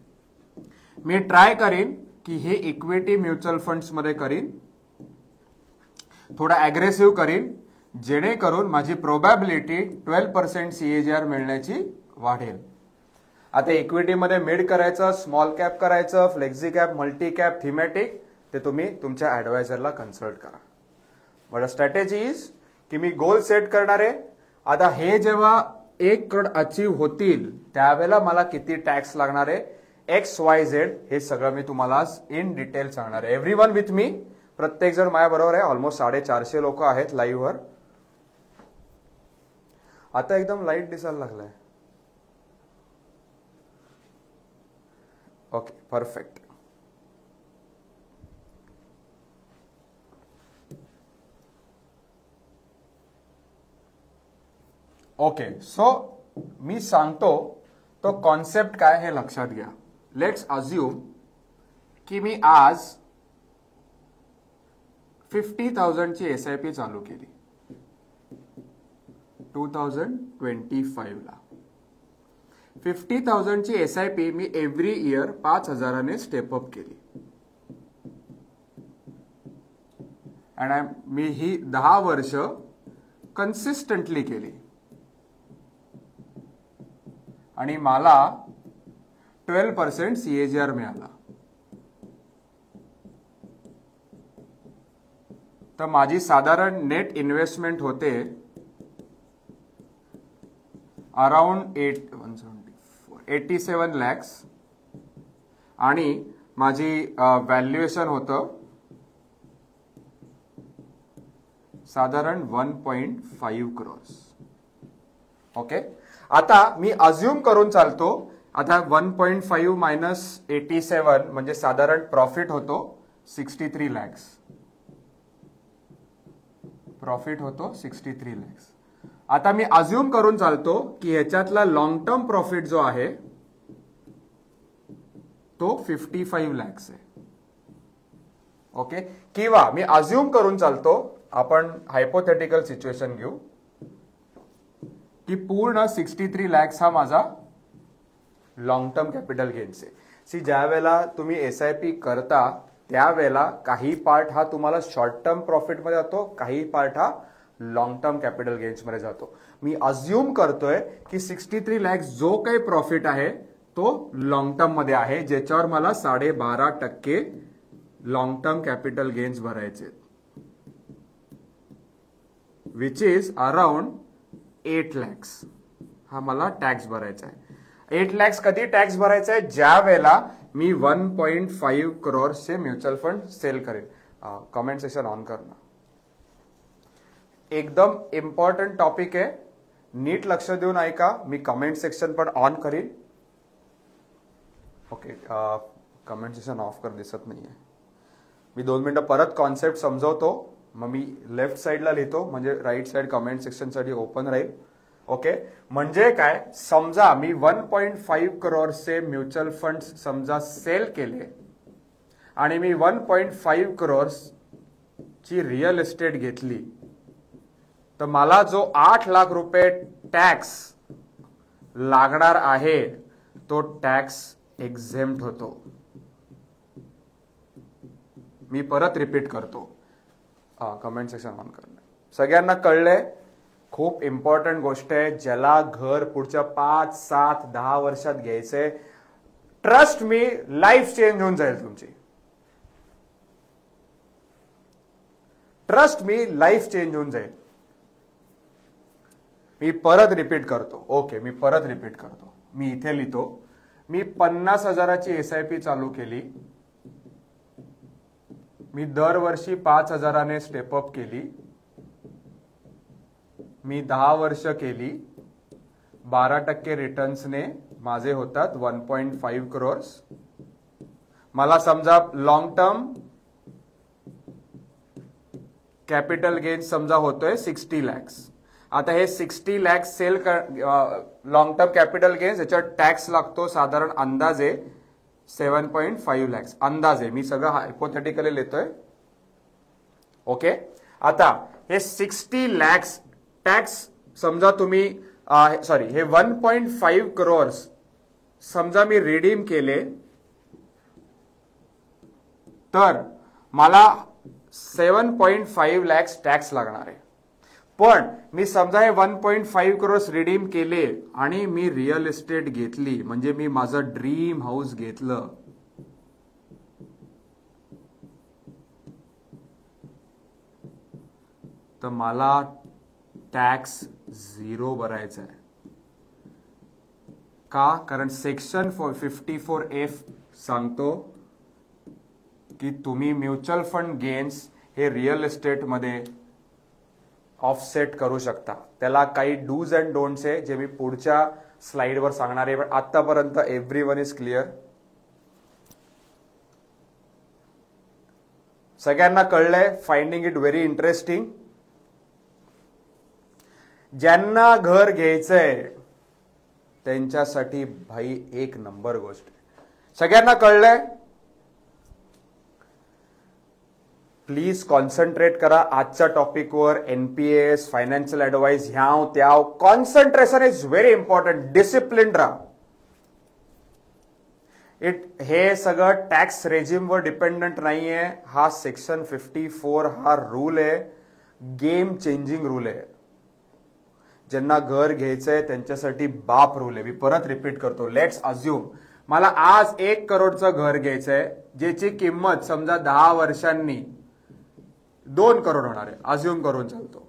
मी ट्राय करीन की हे इक्विटी म्युच्युअल फंड्स मध्ये करीन, थोडा अग्रेसिव्ह करीन, जेणेकरून माझी प्रोबॅबिलिटी 12% CAGR मिळण्याची वाढेल. आता इक्विटीमध्ये मिड करायचं, स्मॉल कॅप करायचं, flexi cap, multi cap, thematic, ते तुम्ही तुमच्या ॲडवायझरला कन्सल्ट करा. बट स्ट्रॅटेजी इज की मी गोल सेट करणार आहे. आता हे जेव्हा 1 करोड अचीव्ह होतील त्यावेळेला मला किती टॅक्स लागणार आहे, XYZ, हे सगळं मी तुम्हाला इन डिटेल सांगणार आहे. एव्हरीवन विथ मी, प्रत्येक जण माझ्या बरोबर आहे. ऑलमोस्ट 450 लोक आहेत लाईव्ह वर. आता एकदम लाईट दिसायला लागलाय. Okay, perfect. ओके, सो मी सांगतो तो कॉन्सेप्ट काय हे लक्षात घ्या. लेट्स अज्युम की मी आज 50,000 ची SIP चालू केली 2025 ला. 50,000 ची SIP मी एव्हरी इयर 5,000 ने स्टेप अप केली. आणि मी ही 10 वर्ष कन्सिस्टंटली केली आणि मला 12% CAGR मिळाला. तर माझी साधारण नेट इन्व्हेस्टमेंट होते अराउंड 87 lakhs आणि माझी व्हॅल्युएशन होतं साधारण 1.5 crores. ओके, आता मी अज्युम करून चालतो. आता 1.5 मायनस 87 म्हणजे साधारण प्रॉफिट होतो 63 lakhs. प्रॉफिट होतो 63 lakhs. आता मी अज्युम करून चालतो की ह्याच्यातला लॉंग टर्म प्रॉफिट जो आहे तो 55 lakhs आहे. ओके, किंवा मी अज्युम करून चालतो, आपण हायपोथेटिकल सिच्युएशन घेऊ की पूर्ण 63 lakhs हा माझा लॉंग टर्म कॅपिटल गेन्स आहे. सी, ज्या वेळेला तुम्ही SIP करता त्यावेळेला काही पार्ट हा तुम्हाला शॉर्ट टर्म प्रॉफिट मध्ये जातो, काही पार्ट हा लॉंग टर्म कॅपिटल गेन्स मध्ये जातो. मी अज्युम करतोय की 63 lakhs जो काही प्रॉफिट आहे तो लॉंग टर्म मध्ये आहे, ज्याच्यावर मला 12.5% लॉंग टर्म कॅपिटल गेन्स भरायचे, विच इज अराउंड 8 lakhs. हा मला टॅक्स भरायचा आहे. 8 lakhs कधी टॅक्स भरायचा आहे, ज्या वेळेला मी 1.5 crores म्युच्युअल फंड सेल करेल. कमेंट सेक्शन ऑन करना. एकदम इम्पॉर्टंट टॉपिक आहे, नीट लक्ष देऊन ऐका. मी कमेंट सेक्शन पण ऑन करीन. ओके, कमेंट सेक्शन ऑफ कर, दिसत नाहीये. मी 2 मिनिटं परत कॉन्सेप्ट समजवतो, मग मी लेफ्ट साइडला लिहितो म्हणजे राईट साइड कमेंट सेक्शन साठी ओपन राहील. ओके, म्हणजे काय, समजा मी 1.5 crores म्युच्युअल फंड समजा सेल केले आणि मी 1.5 crores ची रिअल इस्टेट घेतली, तर मला जो 8 लाख रुपये टॅक्स लागणार आहे तो टॅक्स एक्झेम्प्ट होतो. मी परत रिपीट करतो. कमेंट सेक्शन ऑन करणं. सगळ्यांना कळलंय? खूप इम्पॉर्टंट गोष्ट आहे. ज्याला घर पुढच्या 5, 7, 10 वर्षात घ्यायचंय, ट्रस्ट मी, लाईफ चेंज होऊन जाईल तुमची. ट्रस्ट मी, लाईफ चेंज होऊन जाईल. मी परत रिपीट करतो. ओके, मी परत रिपीट करतो. मी इथे लिहितो. मी 50,000ची SIP चालू केली. मी दरवर्षी 5,000 ने स्टेपअप केली. मी 10 वर्ष केली. 12% रिटर्न्सने माझे होतात 1.5 crores. मला समजा लॉंग टर्म कॅपिटल गेन समजा होतोय 60 lakhs. आता हे 60 lakhs sale long term capital gains, याच्यावर टॅक्स लागतो साधारण अंदाजे 7.5 lakhs. अंदाजे, मी सगळं हायपोथेटिकली लिहितोय. ओके, आता हे 60 lakhs टॅक्स समजा तुम्ही सॉरी हे 1.5 crores समजा मी रिडीम केले, तर मला 7.5 lakhs टॅक्स लागणार आहे. पण मी समजा हे 1.5 करोड रिडीम केले आणि मी रिअल इस्टेट घेतली, म्हणजे मी माझं ड्रीम हाऊस घेतलं, तर मला टॅक्स 0 भरायचा आहे. का? कारण सेक्शन 54F सांगतो की तुम्ही म्युच्युअल फंड गेन्स हे रिअल इस्टेटमध्ये ऑफसेट करू शकता. त्याला काही डूज अँड डोंट्स आहे जे मी पुढच्या स्लाइडवर सांगणार आहे. पण आतापर्यंत एव्हरीवन इज क्लिअर? सगळ्यांना कळलंय? Finding it very interesting. ज्यांना घर घ्यायचंय त्यांच्यासाठी भाई एक नंबर गोष्ट. सगळ्यांना कळलंय? प्लीज कॉन्सन्ट्रेट करा आजच्या टॉपिकवर. एनपीएस, फायनान्शियल ऍडवाइस, ह्याव त्याव, concentration is very important. Discipline राहा. हे सगळं टॅक्स रेजिमवर डिपेंडंट नाहीये. हा सेक्शन 54 हा रूल आहे, गेम चेंजिंग रूल आहे. ज्यांना घर घ्यायचंय त्यांच्यासाठी बाप रूल आहे. मी परत रिपीट करतो. लेट्स अज्युम मला आज 1 करोडचं घर घ्यायचंय, ज्याची किंमत समजा 10 वर्षांनी 2 करोड होणार आहे. अज्युम करून चालतो.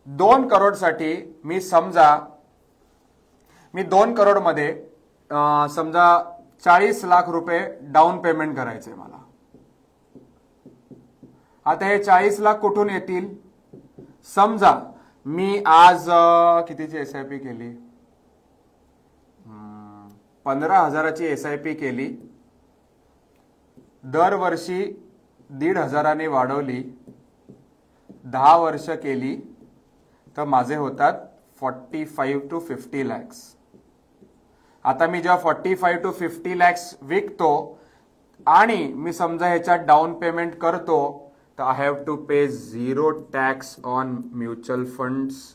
2 करोडसाठी मी समजा 2 करोड मध्ये समजा 40 लाख रुपये डाऊन पेमेंट करायचंय मला. आता हे 40 लाख कुठून येतील? समजा मी आज कितीची SIP केली? 15,000ची SIP केली. दरवर्षी 1,500ने वाढवली. 10 वर्ष केली तर माझे होतात 45 to 50 lakhs. आता मी जेव्हा 45 to 50 lakhs विकतो आणि मी समजा ह्याच्यात डाऊन पेमेंट करतो, तर I have to pay 0 tax on mutual funds.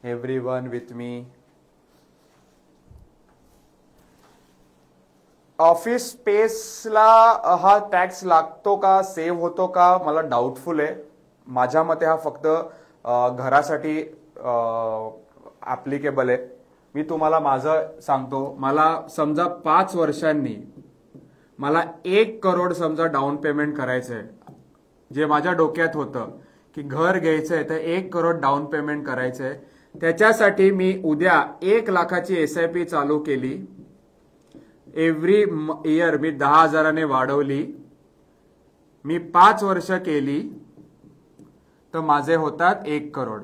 Everyone with me? Office स्पेसला हा टॅक्स लागतो का, सेव्ह होतो का, मला डाऊटफुल आहे. माझ्या मते हा फक्त घरासाठी ऍप्लिकेबल आहे. मी तुम्हाला माझं सांगतो. मला समजा 5 वर्षांनी मला 1 करोड समजा डाऊन पेमेंट करायचंय, जे माझ्या डोक्यात होतं की घर घ्यायचंय तर 1 करोड डाऊन पेमेंट करायचंय. त्याच्यासाठी मी उद्या 1 लाखाची SIP चालू केली. एव्हरी इयर मी 10,000ने वाढवली. मी 5 वर्ष केली तर माझे होतात 1 करोड.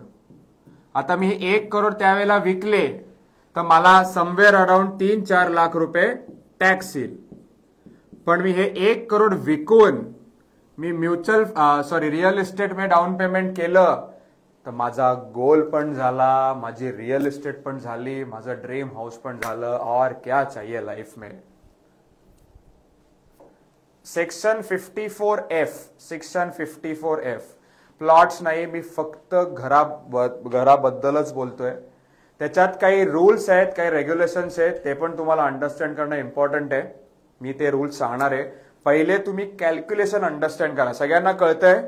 आता मी 1 करोड त्यावेळेला विकले तर मला समवेअर अराउंड 3-4 लाख रुपये टॅक्स येईल. पण मी हे 1 करोड विकून मी रिअल इस्टेट में डाऊन पेमेंट केलं तर माझा गोल पण झाला, माझी रिअल इस्टेट पण झाली, माझं ड्रीम हाऊस पण झालं. और क्या चाहिए लाइफ में? सेक्शन 54F प्लॉट्स नाही, मी फक्त घराबद्दलच बोलतोय. त्याच्यात काही रूल्स आहेत, काही रेग्युलेशन्स आहेत, ते पण तुम्हाला अंडरस्टँड करणं इम्पॉर्टंट आहे. मी ते रूल्स सांगणार आहे. पहिले तुम्ही कॅल्क्युलेशन अंडरस्टँड करा. सगळ्यांना कळतंय?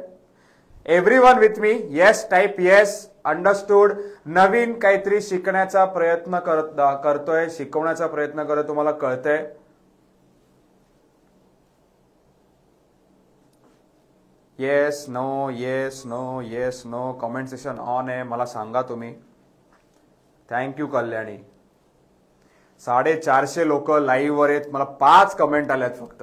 Everyone with me? Yes type yes. Understood. नवीन काहीतरी शिकण्याचा प्रयत्न करतोय, शिकवण्याचा प्रयत्न करतोय. तुम्हाला कळतंय? Yes no yes no yes no. Comment session on आहे, मला सांगा तुम्ही. थँक्यू कल्याणी. 450 लोक लाईव्ह वर आहेत. मला 5 कमेंट आल्यात फक्त.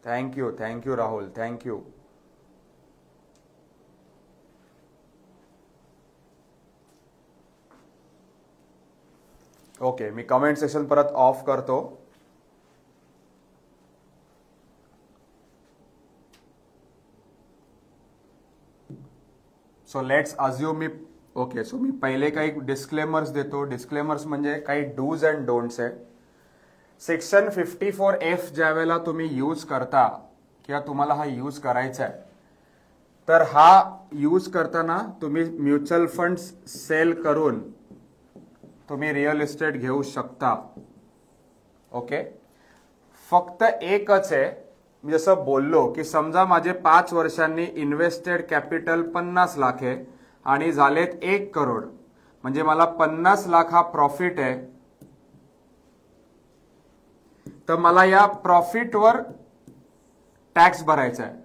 थँक्यू राहुल. थँक्यू. ओके, मी कमेंट सेशन परत ऑफ करतो. सो लेट्स अज्युम मी पहिले काही डिस्क्लेमर्स देतो. डिस्क्लेमर्स म्हणजे काही डूज अँड डोंट्स आहे. सेक्शन 54F ज्या वेळेला तुम्ही यूज करता किंवा तुम्हाला हा यूज करायचा आहे, तर हा यूज करताना तुम्ही म्युच्युअल फंड्स सेल करून तुम्ही रिअल इस्टेट घेऊ शकता. ओके, फक्त एकच आहे, मी जसं बोललो की समजा माझे 5 वर्षांनी इन्व्हेस्टेड कॅपिटल 50 लाख आहे आणि झालेत 1 करोड, म्हणजे मला 50 लाख हा प्रॉफिट आहे, तर मला या प्रॉफिटवर टॅक्स भरायचा आहे.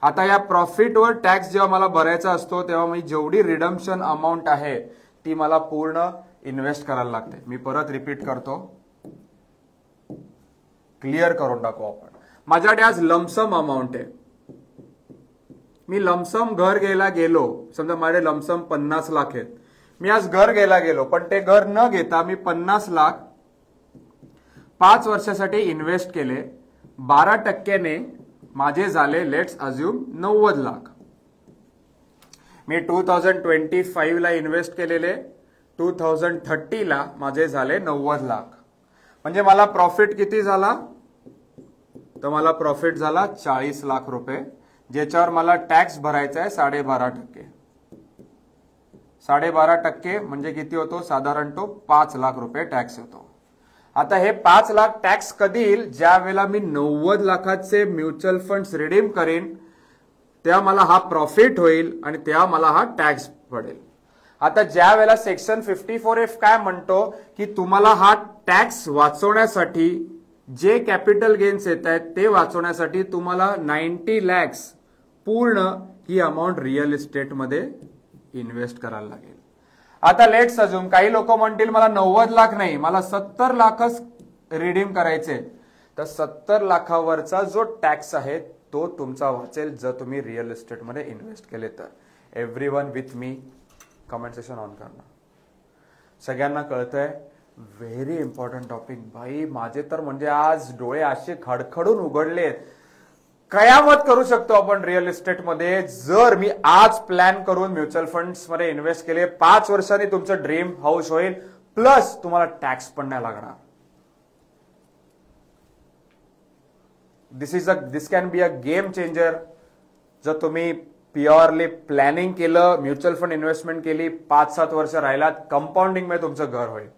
आता या प्रॉफिटवर टॅक्स जेव्हा मला भरायचा असतो तेव्हा मी जेवढी रिडम्पशन अमाऊंट आहे ती मला पूर्ण इन्व्हेस्ट करायला लागते. मी परत रिपीट करतो, क्लिअर करून टाकू आपण. माझ्याकडे आज लमसम अमाऊंट आहे, मी लमसम घर घ्यायला गेलो, समजा माझे लमसम 50 लाख आहेत, मी आज घर घ्यायला गेलो, पण ते घर न घेता मी 50 लाख 5 वर्षासाठी इन्व्हेस्ट केले, 12% माझे झाले लेट्स अज्युम 90 लाख. मी 2025 ला इन्व्हेस्ट केलेले, 2030 ला माझे झाले 90 लाख. म्हणजे मला प्रॉफिट किती झाला, तर मला प्रॉफिट झाला 40 लाख रुपये, ज्याच्यावर मला टॅक्स भरायचा आहे 12.5%. 12.5% म्हणजे किती होतो, साधारण तो 5 लाख रुपये टॅक्स होतो. आता हे 5 लाख टॅक्स कधी येईल, ज्या वेळेला मी 90 लाखाचे म्युच्युअल फंड्स रिडीम करीन तेव्हा मला हा प्रॉफिट होईल आणि तेव्हा मला हा टॅक्स पडेल. आता ज्या वेळेला सेक्शन 54F काय म्हणतो की तुम्हाला हा टॅक्स वाचवण्यासाठी, जे कॅपिटल गेन्स येत आहेत ते वाचवण्यासाठी तुम्हाला 90 लॅक्स पूर्ण ही अमाऊंट रिअल इस्टेटमध्ये इन्व्हेस्ट करायला लागेल. आता लेट्स अजून काही लोक म्हणतील मला 90 लाख नाही, मला 70 लाखच रिडीम करायचे, तर 70 लाखावरचा जो टॅक्स आहे तो तुमचा वाचेल जर तुम्ही रिअल इस्टेटमध्ये इन्व्हेस्ट केले तर. Everyone with me, comment section on करणार. सगळ्यांना कळतंय, व्हेरी इम्पॉर्टंट टॉपिक भाई. माझे तर म्हणजे आज डोळे असे खडखडून उघडले. कयामत करू शकतो आपण रिअल इस्टेटमध्ये जर मी आज प्लॅन करून म्युच्युअल फंड्स मध्ये इन्व्हेस्ट केले. 5 वर्षांनी तुमचं ड्रीम हाऊस होईल, प्लस तुम्हाला टॅक्स पण नाही लागणार. This can be a game changer. जर तुम्ही प्युअरली प्लॅनिंग केलं, म्युच्युअल फंड इन्व्हेस्टमेंट केली, 5-7 वर्ष राहिलात, कंपाऊंडिंग मध्ये तुमचं घर होईल.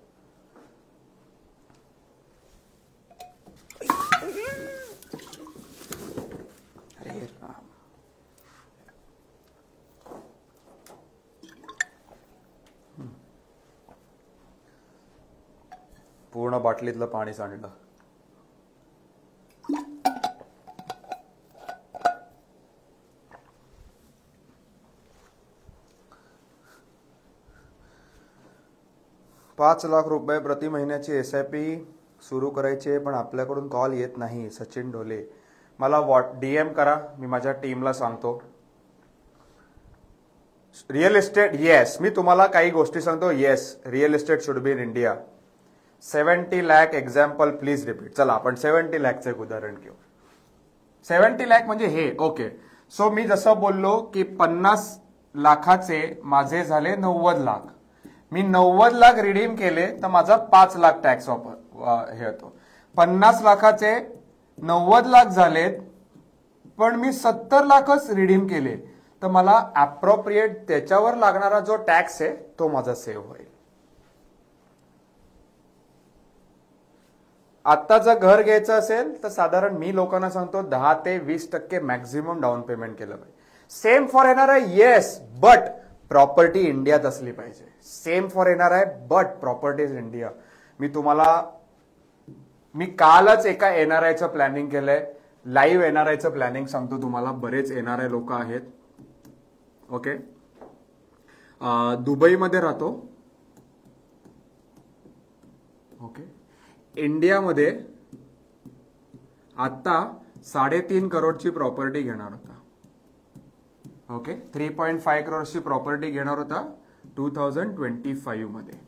पूर्ण बाटलीतलं पाणी सांडलं. $5 लाख प्रति महिन्याची SIP सुरू करायची, पण आपल्याकडून कॉल येत नाही. सचिन ढोले, मला DM करा, मी माझ्या टीमला सांगतो. रिअल इस्टेट, येस, मी तुम्हाला काही गोष्टी सांगतो. Yes, real estate should be in India. 70 lakh example please repeat. चला आपण 70 लाखचं एक उदाहरण घेऊ. 70 लाख म्हणजे हे. ओके, सो मी जसं बोललो की 50 लाखाचे माझे झाले 90 लाख. मी 90 लाख रिडीम केले तर माझा 5 लाख टॅक्स हे होतो. 50 लाखाचे 90 लाख झालेत, पण मी 70 लाखच रिडीम केले, तर मला अप्रोप्रिएट त्याच्यावर लागणारा जो टॅक्स आहे तो माझा सेव्ह होईल. आता जर घर घ्यायचं असेल तर साधारण मी लोकांना सांगतो 10 ते 20% मॅक्झिमम डाऊन पेमेंट केलं पाहिजे. सेम फॉर येणार आहे, येस, बट प्रॉपर्टी इंडियात असली पाहिजे. सेम फॉर येणार आहे, बट प्रॉपर्टी इज इंडिया. मी कालच एका NRIचं प्लॅनिंग केलंय, लाईव्ह NRIचं प्लॅनिंग सांगतो तुम्हाला. बरेच NRI लोक आहेत. ओके, दुबईमध्ये राहतो. ओके, इंडियामध्ये आता 3.5 करोडची प्रॉपर्टी घेणार होता. ओके, 3.5 करोडची प्रॉपर्टी घेणार होता 2025 मध्ये.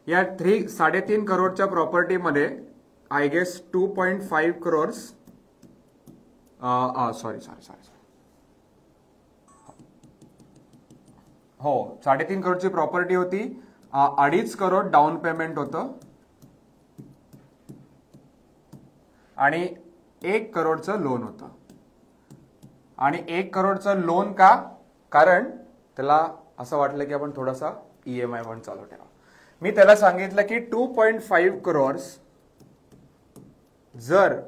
या 3.5 करोडच्या प्रॉपर्टीमध्ये आय गेस 2.5 करोड्स सॉरी हो, 3.5 करोडची प्रॉपर्टी होती. 2.5 करोड डाऊन पेमेंट होतं आणि 1 करोडचं लोन होतं. आणि 1 करोडचं लोन का? कारण त्याला असं वाटलं की आपण थोडासा EMI पण चालू ठेवा. मी त्याला सांगितलं की 2.5 crores जर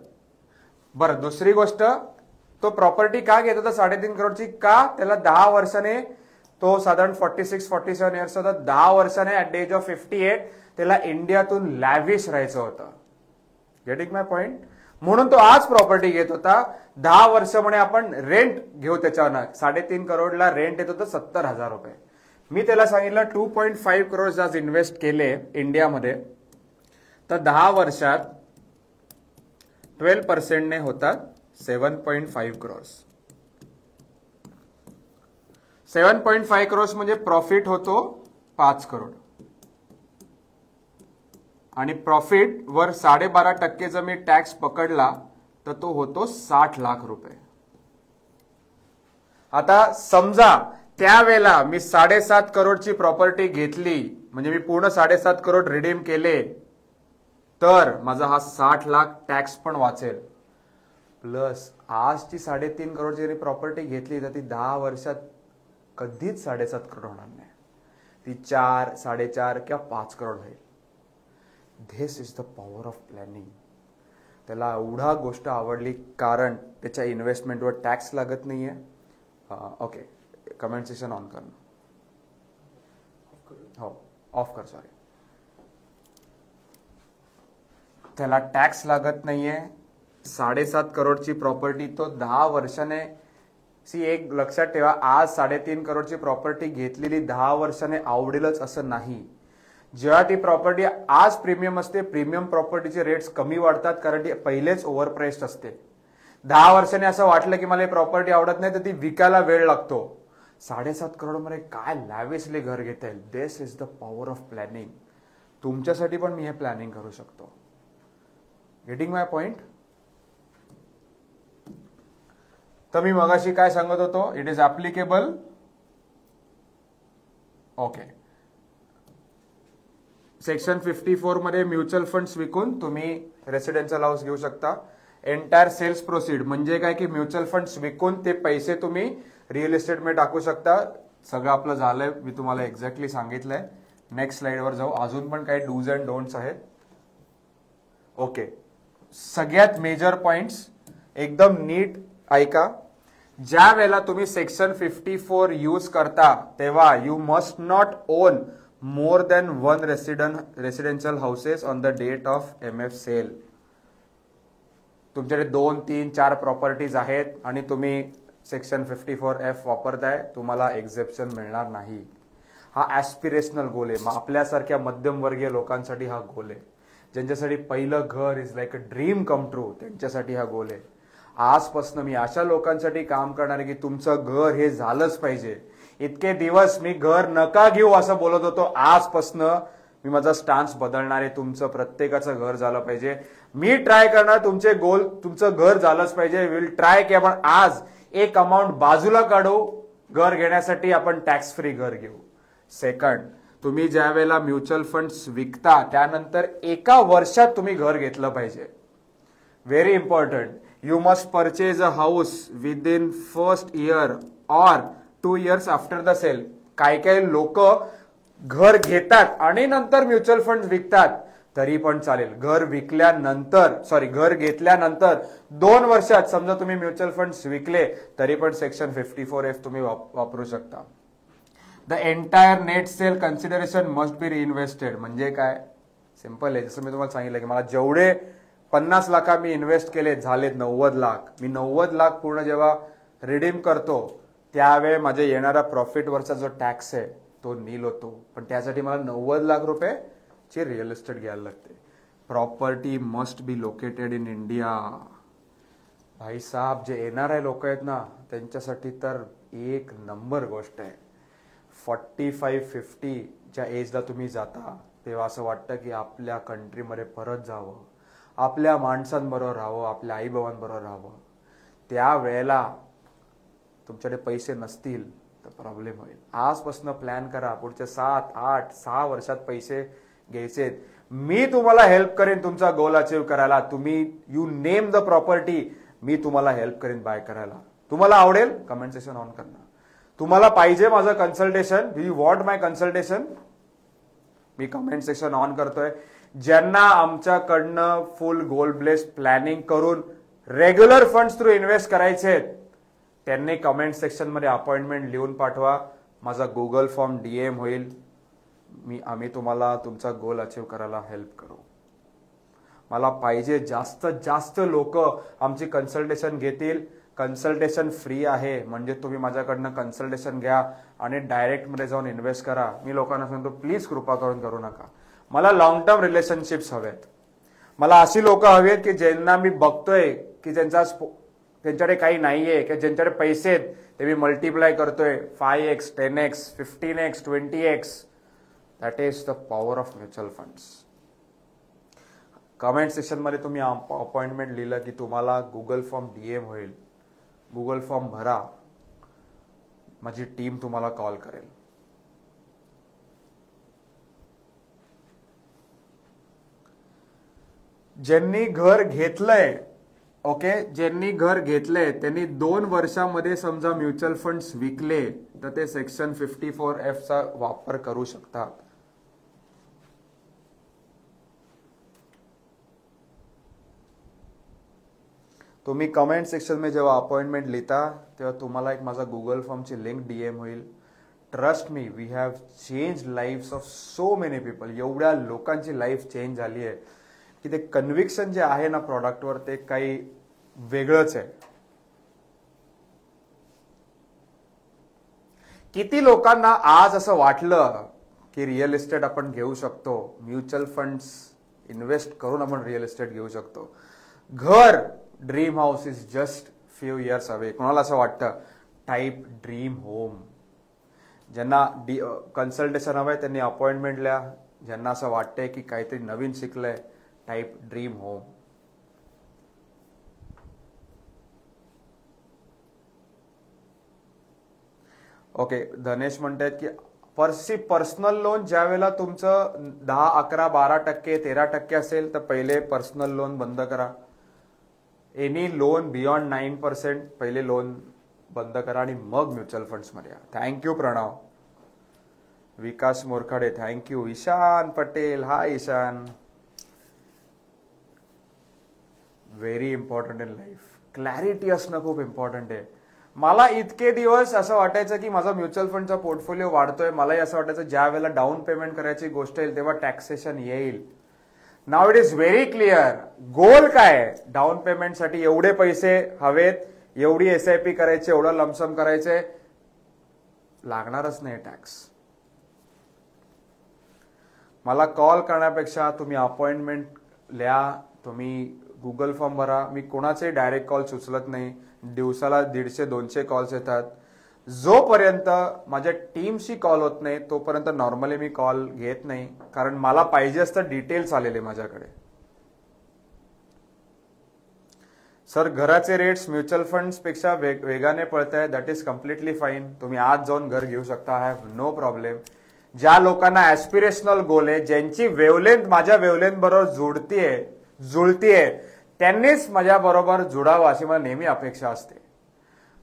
बरं. दुसरी गोष्ट, तो प्रॉपर्टी का घेत होता 3.5 करोडची? का? त्याला 10 वर्षाने, तो साधारण 46-47 इयर्स होता, 10 वर्षाने ऍट द एज ऑफ 58 त्याला इंडियातून लॅविश राहायचं होतं. Getting my point? म्हणून तो आज प्रॉपर्टी घेत होता. 10 वर्ष म्हणे आपण रेंट घेऊ त्याच्यावर. 3.5 करोडला रेंट येत होतं 70,000 रुपये. मी त्याला सांगितलं 2.5 crores आज इन्व्हेस्ट केले इंडियामध्ये, तर 10 वर्षात 12% ने होतात 7.5 crores. 7.5 crores म्हणजे प्रॉफिट होतो 5 करोड. आणि प्रॉफिट वर 12.5% जर मी टॅक्स पकडला तर तो होतो 60 लाख रुपये. आता समजा त्यावेळेला मी 7.5 करोडची प्रॉपर्टी घेतली, म्हणजे मी पूर्ण 7.5 करोड रिडीम केले, तर माझा हा 60 लाख टॅक्स पण वाचेल. प्लस आजची 3.5 करोडची प्रॉपर्टी घेतली तर ती 10 वर्षात कधीच 7.5 करोड होणार नाही. ती 4, 4.5 किंवा 5 करोड होईल. This is the power of planning. त्याला एवढा गोष्ट आवडली कारण त्याच्या इन्व्हेस्टमेंटवर टॅक्स लागत नाहीये. ओके, कमेंट सेक्शन ऑन कर. हो, ऑफ कर. सॉरी. त्याला टॅक्स लागत नाहीये. 7.5 करोडची प्रॉपर्टी तो 10 वर्षाने, एक लक्षात ठेवा, आज 3.5 करोडची प्रॉपर्टी घेतलेली 10 वर्षाने आवडेलच असं नाही. जेव्हा ती प्रॉपर्टी आज प्रीमियम असते, प्रीमियम प्रॉपर्टीचे रेट्स कमी वाढतात कारण ती पहिलेच ओव्हरप्राइस्ड असते. 10 वर्षाने असं वाटलं की मला ही प्रॉपर्टी आवडत नाही तर ती विकायला वेळ लागतो. 7.5 करोड मध्ये काय लॅविशली घर घेता येईल. This is the power of planning. तुमच्यासाठी पण मी हे प्लॅनिंग करू शकतो. Getting my point? तर मी मगाशी काय सांगत होतो, it is applicable. Okay, section 54 मध्ये म्युच्युअल फंड्स विकून तुम्ही रेसिडेन्शियल हाऊस घेऊ शकता. एंटायर सेल्स प्रोसीड म्हणजे काय की म्युच्युअल फंड्स विकून ते पैसे तुम्ही रिअल इस्टेट मध्ये टाकू शकता. सगळं आपलं झालंय, मी तुम्हाला एक्झॅक्टली सांगितलंय. नेक्स्ट स्लाइडवर जाऊ. अजून पण काही डूज अँड डोंट्स आहेत. ओके, सगळ्यात मेजर पॉइंट्स एकदम नीट ऐका. ज्या वेळेला तुम्ही सेक्शन 54 यूज करता तेव्हा you must not on more than one residential houses on the date of MF sale. तुमच्याकडे 2, 3, 4 प्रॉपर्टीज आहेत आणि तुम्ही सेक्शन 54F वापरताय, तुम्हाला एक्झेप्शन मिळणार नाही. हा ऍस्पिरेशनल गोल आहे. आपल्यासारख्या मध्यमवर्गीय लोकांसाठी हा गोल आहे. ज्यांच्यासाठी पहिलं घर is like a dream come true, त्यांच्यासाठी हा गोल आहे. आजपासून मी अशा लोकांसाठी काम करणार आहे की तुमचं घर हे झालंच पाहिजे. इतके दिवस मी घर नका घेऊ असं बोलत होतो, आजपासून मी माझा स्टान्स बदलणार आहे. तुमचं प्रत्येकाचं घर झालं पाहिजे. मी ट्राय करणार तुमचे गोल, तुमचं घर झालंच पाहिजे. विल ट्राय की आपण आज एक अमाऊंट बाजूला काढू घर घेण्यासाठी, आपण टॅक्स फ्री घर घेऊ. सेकंड, तुम्ही ज्या वेळेला म्युच्युअल फंड्स विकता त्यानंतर 1 वर्षात तुम्ही घर घेतलं पाहिजे. Very important. You must purchase a house within first year or 2 years after the sale. काही काही लोक घर घेतात आणि नंतर म्युच्युअल फंड विकतात तरी पण चालेल. घर घेतल्यानंतर 2 वर्षात समजा तुम्ही म्युच्युअल फंड्स विकले तरी पण सेक्शन 54F तुम्ही वापरू शकता. The entire net sale consideration must be reinvested. म्हणजे काय? सिंपल आहे. जसं मी तुम्हाला सांगितलं की मला जेवढे 50 लाख मी इन्व्हेस्ट केले झालेत 90 लाख. मी 90 लाख पूर्ण जेव्हा रिडीम करतो त्यावेळी माझे येणारा प्रॉफिटवरचा जो टॅक्स आहे तो नील होतो. पण त्यासाठी मला 90 लाख रुपये रिअल इस्टेट घ्यायला लागते. Property must be located in India. भाई साहब, जे एनआरआय लोक आहेत ना त्यांच्यासाठी तर एक नंबर गोष्ट आहे. 45-50 च्या एजला तुम्ही जाता तेव्हा असं वाटतं की आपल्या कंट्रीमध्ये परत जावं, आपल्या माणसांबरोबर राहावं, आपल्या आई बाबांबरोबर राहावं. त्यावेळेला तुमच्याकडे पैसे नसतील तर प्रॉब्लेम होईल. आजपासून प्लॅन करा. पुढच्या 7, 8, 6 वर्षात पैसे घ्यायचे. मी तुम्हाला हेल्प करेन तुमचा गोल अचीव्ह करायला. तुम्ही यू नेम द प्रॉपर्टी, मी तुम्हाला हेल्प करेन बाय करायला. तुम्हाला आवडेल कमेंट सेक्शन ऑन करा. तुम्हाला पाहिजे माझं consultation, do you want my consultation, me comment section on करतोय. ज्यांना आमच्याकडनं फुल गोल ब्लेस प्लॅनिंग करून रेग्युलर फंड्स थ्रू इन्व्हेस्ट करायचे त्यांनी कमेंट सेक्शन मध्ये अपॉइंटमेंट लिहून पाठवा. माझा गुगल फॉर्म DM होईल. आम्ही तुम्हाला तुमचा गोल अचीव करायला हेल्प करू. मला पाहिजे जास्तीत जास्त लोक आमची कन्सल्टेशन घेतील. कन्सल्टेशन फ्री आहे, म्हणजे तुम्ही माझ्याकडनं कन्सल्टेशन घ्या आणि डायरेक्ट मध्ये जाऊन इन्व्हेस्ट करा. मी लोकांना सांगतो प्लीज कृपा करून करू नका. मला लॉंग टर्म रिलेशनशिप्स हवेत. मला अशी लोक हवेत की ज्यांना मी बघतोय की त्यांच्याकडे काही नाहीये, की ज्यांच्याकडे पैसे आहेत ते मी मल्टिप्लाय करतोय 5x 10x 15x 20x. That is the power of mutual funds. Comment section मध्ये तुम्ही अपॉइंटमेंट लिहिलं की तुम्हाला गुगल फॉर्म DM होईल. गुगल फॉर्म भरा, माझी टीम तुम्हाला कॉल करेल. ज्यांनी घर घेतलंय, ओके, ज्यांनी घर घेतलंय त्यांनी 2 वर्षामध्ये समजा म्युच्युअल फंड्स विकले तर ते सेक्शन 54F चा वापर करू शकतात. तुम्ही कमेंट सेक्शन में जेव्हा अपॉइंटमेंट लिहिता तेव्हा तुम्हाला एक माझा गुगल फॉर्मची लिंक DM होईल. Trust me, we have change lifes of so many people. एवढ्या लोकांची लाईफ चेंज झाली आहे की ते कन्व्हिक्शन जे आहे ना प्रॉडक्टवर ते काही वेगळंच आहे. किती लोकांना आज असं वाटलं की रिअल इस्टेट आपण घेऊ शकतो, म्युच्युअल फंड्स इन्व्हेस्ट करून आपण रिअल इस्टेट घेऊ शकतो. घर, dream house is just few years away. कोणाला असं वाटतं टाईप ड्रीम होम. ज्यांना कन्सल्टेशन हवंय त्यांनी अपॉइंटमेंट लिहा. ज्यांना असं वाटतंय की काहीतरी नवीन शिकलंय टाईप ड्रीम होम. ओके, धनेश म्हणतात की पर्सनल लोन ज्या वेळेला तुमचं 10, 11, 12%, 13% असेल तर पहिले पर्सनल लोन बंद करा. एनी लोन बियॉन्ड 9% पहिले लोन बंद करा आणि मग म्युच्युअल फंड्स मध्ये या. थँक्यू प्रणव. विकास मोरखाडे थँक्यू. ईशान पटेल, हा Ishan. Very important in life. Clarity असणं खूप इम्पॉर्टंट आहे. मला इतके दिवस असं वाटायचं की माझा म्युच्युअल फंडचा पोर्टफोलिओ वाढतोय. मलाही असं वाटायचं ज्या वेळेला डाऊन पेमेंट करायची गोष्ट येईल तेव्हा टॅक्सेशन येईल. Now it is very clear. Goal काय, डाऊन पेमेंटसाठी एवढे पैसे हवेत, एवढी SIP करायची, एवढं लमसम करायचे, लागणारच नाही टॅक्स. मला कॉल करण्यापेक्षा तुम्ही अपॉइंटमेंट लिहा, तुम्ही गुगल फॉर्म भरा. मी कोणाचे डायरेक्ट कॉल उचलत नाही. दिवसाला 150-200 कॉल्स येतात. जोपर्यंत माझ्या टीमशी कॉल होत नाही तोपर्यंत नॉर्मली मी कॉल घेत नाही, कारण मला पाहिजे असतं डिटेल्स आलेले माझ्याकडे. सर घराचे रेट्स म्युच्युअल फंड्स पेक्षा वेगाने पळत आहे. That is completely fine. तुम्ही आज जाऊन घर घेऊ शकता, हॅव नो प्रॉब्लेम. ज्या लोकांना ऍस्पिरेशनल गोल आहे, ज्यांची वेवलेंथ माझ्या वेवलेंथ बरोबर जुळतीये त्यांनीच माझ्या बरोबर जुडावं अशी मला नेहमी अपेक्षा असते.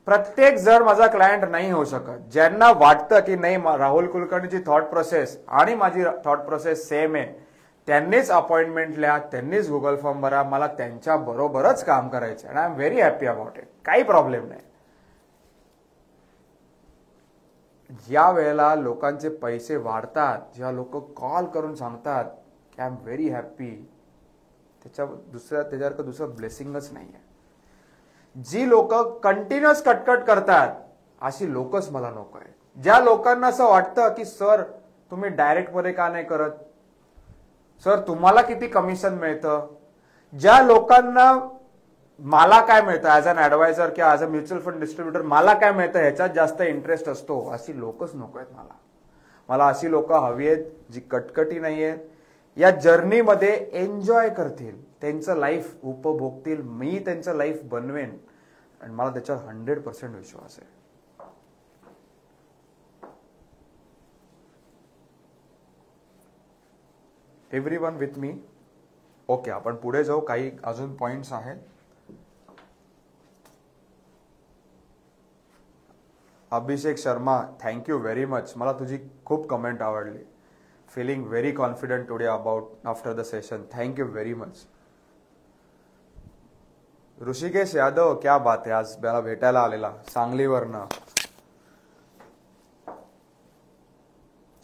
प्रत्येक जण माझा क्लायंट नाही होऊ शकत. ज्यांना वाटतं की नाही राहुल कुलकर्णीची थॉट प्रोसेस आणि माझी थॉट प्रोसेस सेम आहे त्यांनीच अपॉइंटमेंट लिहा, त्यांनीच गुगल फॉर्म भरा. मला त्यांच्या बरोबरच काम करायचं आणि I am very happy about it. काही प्रॉब्लेम नाही. ज्या वेळेला लोकांचे पैसे वाढतात, जेव्हा लोक कॉल करून सांगतात की आय एम व्हेरी हॅपी, त्याच्यावर दुसरं ब्लेसिंगच नाहीये. जी लोक कंटिन्युअस कटकट करतात अशी लोकच मला नको आहे. ज्या लोकांना असं वाटतं की सर तुम्ही डायरेक्ट मध्ये का नाही करत, सर तुम्हाला किती कमिशन मिळतं, ज्या लोकांना मला काय मिळतं ऍज अन ऍडवायझर किंवा as a mutual fund distributor मला काय मिळतं ह्याच्यात जास्त इंटरेस्ट असतो, अशी लोकच नको आहेत मला. मला अशी लोक हवी आहेत जी कटकटी नाहीयेत, या जर्नीमध्ये एन्जॉय करतील, त्यांचं लाईफ उपभोगतील, मी त्यांचं लाईफ बनवेन आणि मला त्याच्यावर 100% विश्वास आहे. Everyone with me. ओके, आपण पुढे जाऊ. काही अजून पॉइंट्स आहेत. Abhishek Sharma, thank you very much. मला तुझी खूप कमेंट आवडली. Feeling very confident today about after the session. Thank you very much. Rishikesh Yadav, क्या बात आहे, आज मला भेटायला आलेला सांगलीवरनं.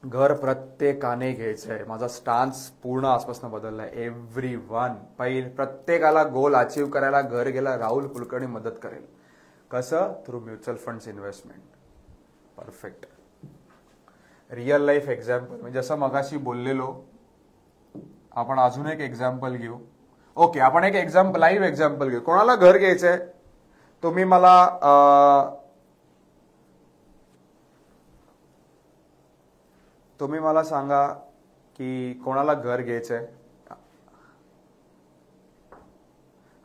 घर प्रत्येकाने घ्यायचंय. माझा स्टान्स पूर्ण आजपासून बदललाय. एव्हरीवन, प्रत्येकाला गोल अचीव्ह करायला घर गेला राहुल कुलकर्णी मदत करेल. कसं? Through mutual funds investment. Perfect. Real life example म्हणजे जसं मगाशी बोललेलो, आपण अजून एक एक्झाम्पल घेऊ. ओके, आपण एक एक्झाम्पल, लाईव्ह एक्झाम्पल घेऊ. कोणाला घर घ्यायचंय तुम्ही मला सांगा की कोणाला घर घ्यायचंय.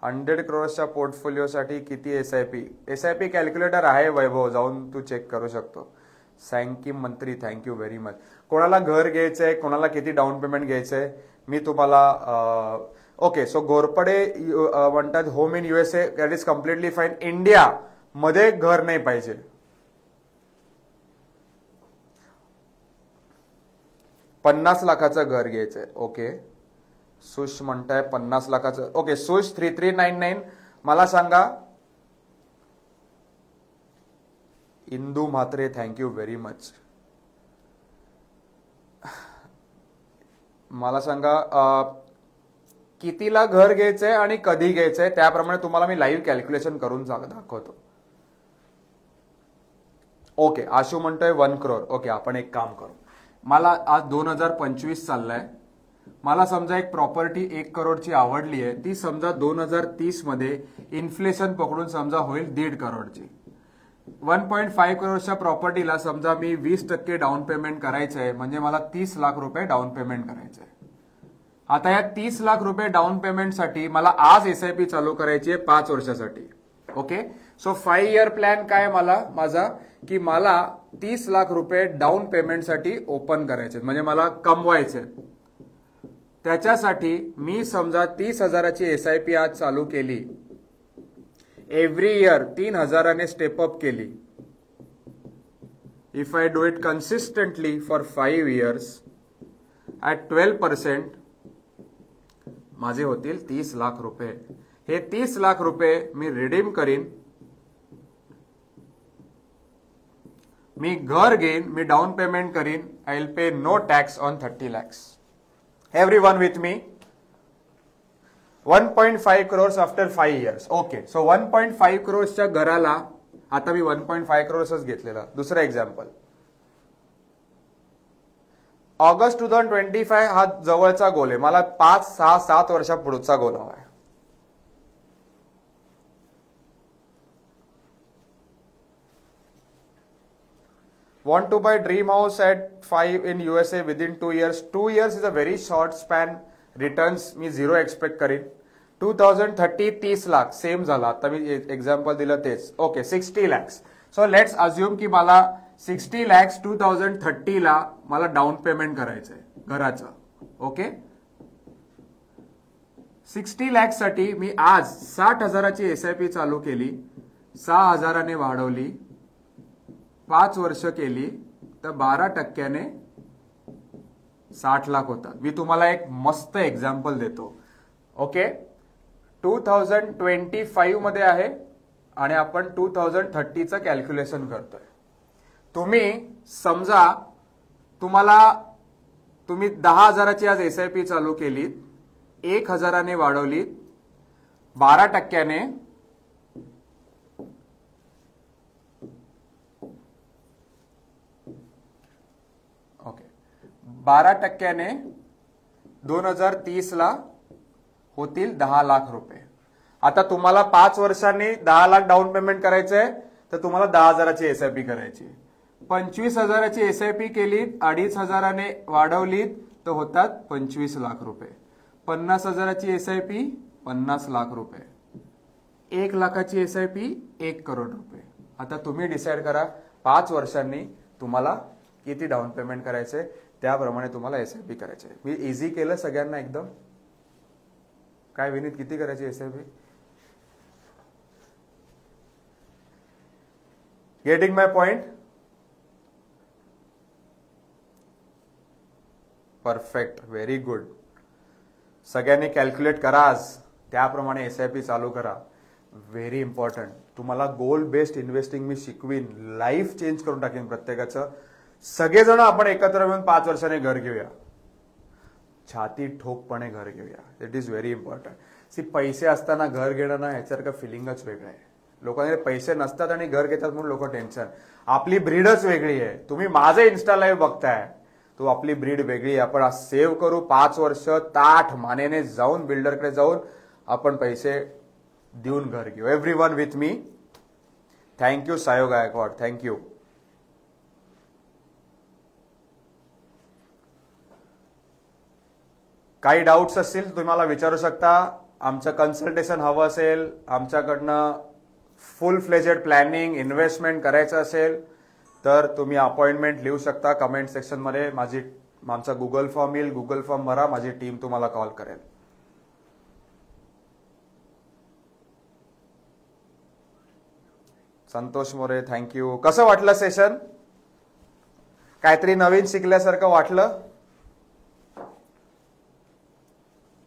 100 crores पोर्टफोलिओसाठी किती एसआयपी? एसआयपी कॅल्क्युलेटर आहे वैभव, जाऊन तू चेक करू शकतो. सँकी मंत्री, थँक्यू व्हेरी मच. कोणाला घर घ्यायचंय, कोणाला किती डाऊन पेमेंट घ्यायचंय मी तुम्हाला. ओके, सो घोरपडे म्हणतात home in USA, that is completely fine. India मध्ये घर नाही पाहिजे. $50 लाखाचं घर घ्यायचंय. ओके, सुश म्हणताय 50 लाखाचं. ओके, सुश 3399 मला सांगा. Indu Mhatre, thank you very much. मला सांगा कितीला घर घ्यायचंय आणि कधी घ्यायचंय, त्याप्रमाणे तुम्हाला मी लाईव्ह कॅल्क्युलेशन करून दाखवतो. ओके, आशू म्हणतोय 1 crore. ओके, आपण एक काम करू. मला आज 2025 चाललाय. मला समजा एक प्रॉपर्टी 1 करोडची आवडली आहे. ती समजा 2030 मध्ये इन्फ्लेशन पकडून समजा होईल 1.5 करोडची. 1.5 करोडच्या प्रॉपर्टीला समजा मी 20% डाऊन पेमेंट करायचं आहे, म्हणजे मला 30 लाख रुपये डाऊन पेमेंट करायचं आहे. आता या 30 लाख रुपये डाऊन पेमेंटसाठी मला आज एसआयपी चालू करायची आहे 5 वर्षासाठी. ओके, सो 5 year प्लॅन काय माझा की मला 30 लाख रुपये डाऊन पेमेंटसाठी ओपन करायचे, म्हणजे मला कमवायचे. त्याच्यासाठी मी समजा 30,000ची एसआयपी आज चालू केली. एव्हरी इयर 3,000ने स्टेप अप केली. If I do it consistently for 5 years at 12%, माझे होतील 30 लाख रुपये. हे 30 लाख रुपये मी रिडीम करीन. मी घर घेईन, मी डाऊन पेमेंट करीन. I will pay no tax on 30 lakhs. Everyone with me. 1.5 crores after 5 years. Okay, so 1.5 crores घराला आता मी 1.5 crores घेतलेला. दुसरं एक्झाम्पल, ऑगस्ट 2025 हा जवळचा गोल आहे. मला 5, 6, 7 वर्षा पुढचा गोल हवा आहे. Want to buy dream house at 5 in USA within 2 years. 2 years is a very short span. Returns me 0 expect करीन. 2030 30 लाख सेम झाला. आता मी एक्झाम्पल दिलं तेच. Okay, 60 lakhs. So let's assume की मला 60 lakhs 2030 ला मला डाऊन पेमेंट करायचंय घराचं. ओके, 60 lakhs साठी मी आज 60,000ची एसआयपी चालू केली. 6,000ने वाढवली. 5 वर्ष केली तर 12% 60 लाख होतात. मी तुम्हाला एक मस्त एक्झाम्पल देतो. ओके, 2025 मध्ये आहे आणि आपण 2030चं कॅल्क्युलेशन करतोय. तुम्ही समजा तुम्ही 10,000ची आज एसआयपी चालू केली, 1,000ने वाढवली, 12%ने ओके 12%ने 2030 ला होतील 10 लाख रुपये. आता तुम्हाला 5 वर्षांनी 10 लाख डाऊन पेमेंट करायचंय तर तुम्हाला 10,000ची एसआयपी करायची. 25,000ची एसआयपी केली, 2,500ने वाढवली तर होतात 25 लाख रुपये. 50,000ची एसआयपी 50 लाख रुपये. 1 लाखाची एसआयपी 1 करोड रुपये. आता तुम्ही डिसाईड करा 5 वर्षांनी तुम्हाला किती डाऊन पेमेंट करायचंय, त्याप्रमाणे तुम्हाला एसआयपी करायचंय. मी इझी केलं सगळ्यांना एकदम. काय विनीत, किती करायची SIP? Getting my point? Perfect, very good. सगळ्यांनी कॅल्क्युलेट करा आज, त्याप्रमाणे SIP चालू करा. Very important. तुम्हाला गोल बेस्ड इन्व्हेस्टिंग मी शिकवीन, लाईफ चेंज करून टाकेन प्रत्येकाचं. सगळेजण आपण एकत्र मिळून 5 वर्षाने घर घेऊया, छाती ठोकपणे घर घेऊया. It is very important. पैसे असताना घर घेणं ना, ह्याच्यासारखं फिलिंगच वेगळं आहे. लोकांकडे पैसे नसतात आणि घर घेतात म्हणून लोक टेन्शन. आपली ब्रीडच वेगळी आहे. तुम्ही माझं इन्स्टा लाईव्ह बघताय, तो आपली ब्रीड वेगळी आहे. आपण सेव्ह करू 5 वर्ष, ताठ मानेने जाऊन बिल्डरकडे जाऊन आपण पैसे देऊन घर घेऊ. Everyone with me. थँक्यू सायो गायकवाड, थँक्यू. काही डाऊट्स असतील तुम्हाला विचारू शकता. आमचं कन्सल्टेशन हवं असेल, आमच्याकडनं फुल फ्लेजेड प्लॅनिंग इन्व्हेस्टमेंट करायचं असेल तर तुम्ही अपॉइंटमेंट लिहू शकता कमेंट सेक्शनमध्ये. आमचा गुगल फॉर्म येईल, गुगल फॉर्म भरा, माझी टीम तुम्हाला कॉल करेल. संतोष मोरे, थँक्यू. कसं वाटलं सेशन? काहीतरी नवीन शिकल्यासारखं वाटलं?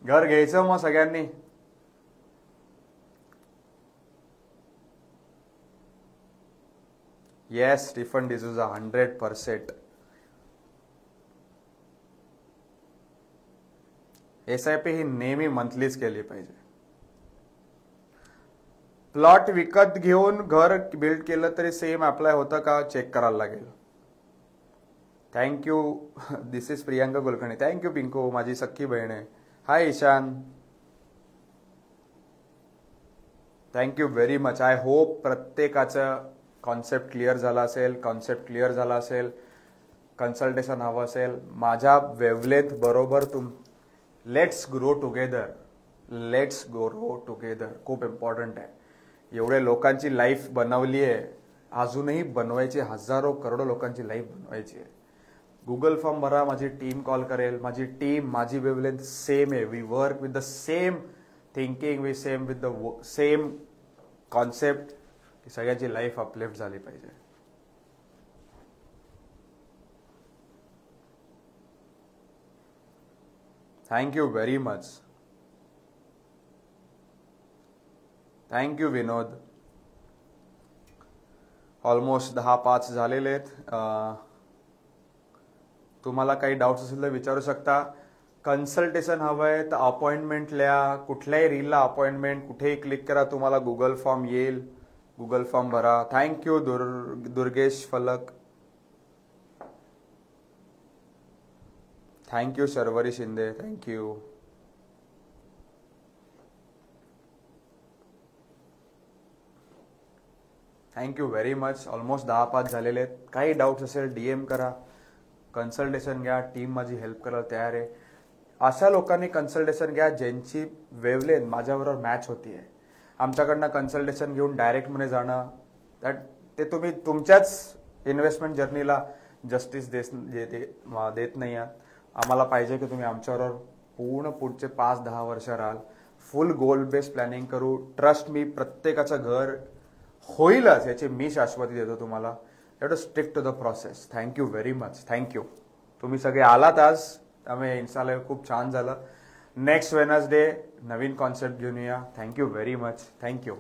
घर घ्यायचं मग सगळ्यांनी. Yes, Stephen D'Souza, 100%. SIP ही नेहमी मंथलीच केली पाहिजे. प्लॉट विकत घेऊन घर बिल्ड केलं तरी सेम अप्लाय होतं का चेक करायला लागेल. Thank you. This is Priyanka Kulkarni. Thank you Pinku, माझी सख्खी बहीण आहे. Hi Ishan, thank you very much. I hope प्रत्येकाचं कॉन्सेप्ट क्लिअर झाला असेल, कन्सल्टेशन हवं असेल, माझ्या वेवलेंथ बरोबर लेट्स ग्रो टुगेदर. खूप इम्पॉर्टंट आहे. एवढे लोकांची लाईफ बनवली आहे, अजूनही बनवायची, हजारो करोडो लोकांची लाईफ बनवायची आहे. गुगल फॉर्म भरा, माझी टीम कॉल करेल. माझी वेवलेंथ सेम आहे. We work with the same thinking, with the same concept. सगळ्यांची लाईफ अपलिफ्ट झाली पाहिजे. Thank you very much. Thank you Vinod. Almost 10:05 झालेले आहेत. तुम्हाला काही डाऊट्स असेल तर विचारू शकता. कन्सल्टेशन हवंय तर अपॉइंटमेंट लिहा. कुठल्याही रीलला अपॉइंटमेंट, कुठेही क्लिक करा, तुम्हाला गुगल फॉर्म येईल. गुगल फॉर्म भरा. थँक्यू दुर्गेश फलक. Thank you Sharvari Shinde, thank you. Thank you very much. Almost 10:05 झालेले आहेत. काही डाऊट्स असेल DM करा, कन्सल्टेशन घ्या. टीम माझी हेल्प करायला तयार आहे. अशा लोकांनी कन्सल्टेशन घ्या ज्यांची वेवलेंथ माझ्याबरोबर मॅच होतीये. आमच्याकडनं कन्सल्टेशन घेऊन डायरेक्ट मध्ये जाणं, ते तुम्ही तुमच्याच इन्व्हेस्टमेंट जर्नीला जस्टिस देत नाही आहात. आम्हाला पाहिजे की तुम्ही आमच्याबरोबर पूर्ण पुढचे 5-10 वर्ष राहाल. फुल गोल बेस्ड प्लॅनिंग करू. ट्रस्ट मी, प्रत्येकाचं घर होईलच याची मी शाश्वती देतो तुम्हाला. You to stick to the process. Thank you very much. Thank you. तुम्ही सगळे आलात आज, त्यामुळे इन्स्टा लाईव्ह खूप छान झालं. नेक्स्ट वेनसडे नवीन कॉन्सेप्ट घेऊन या. Thank you very much. थँक्यू.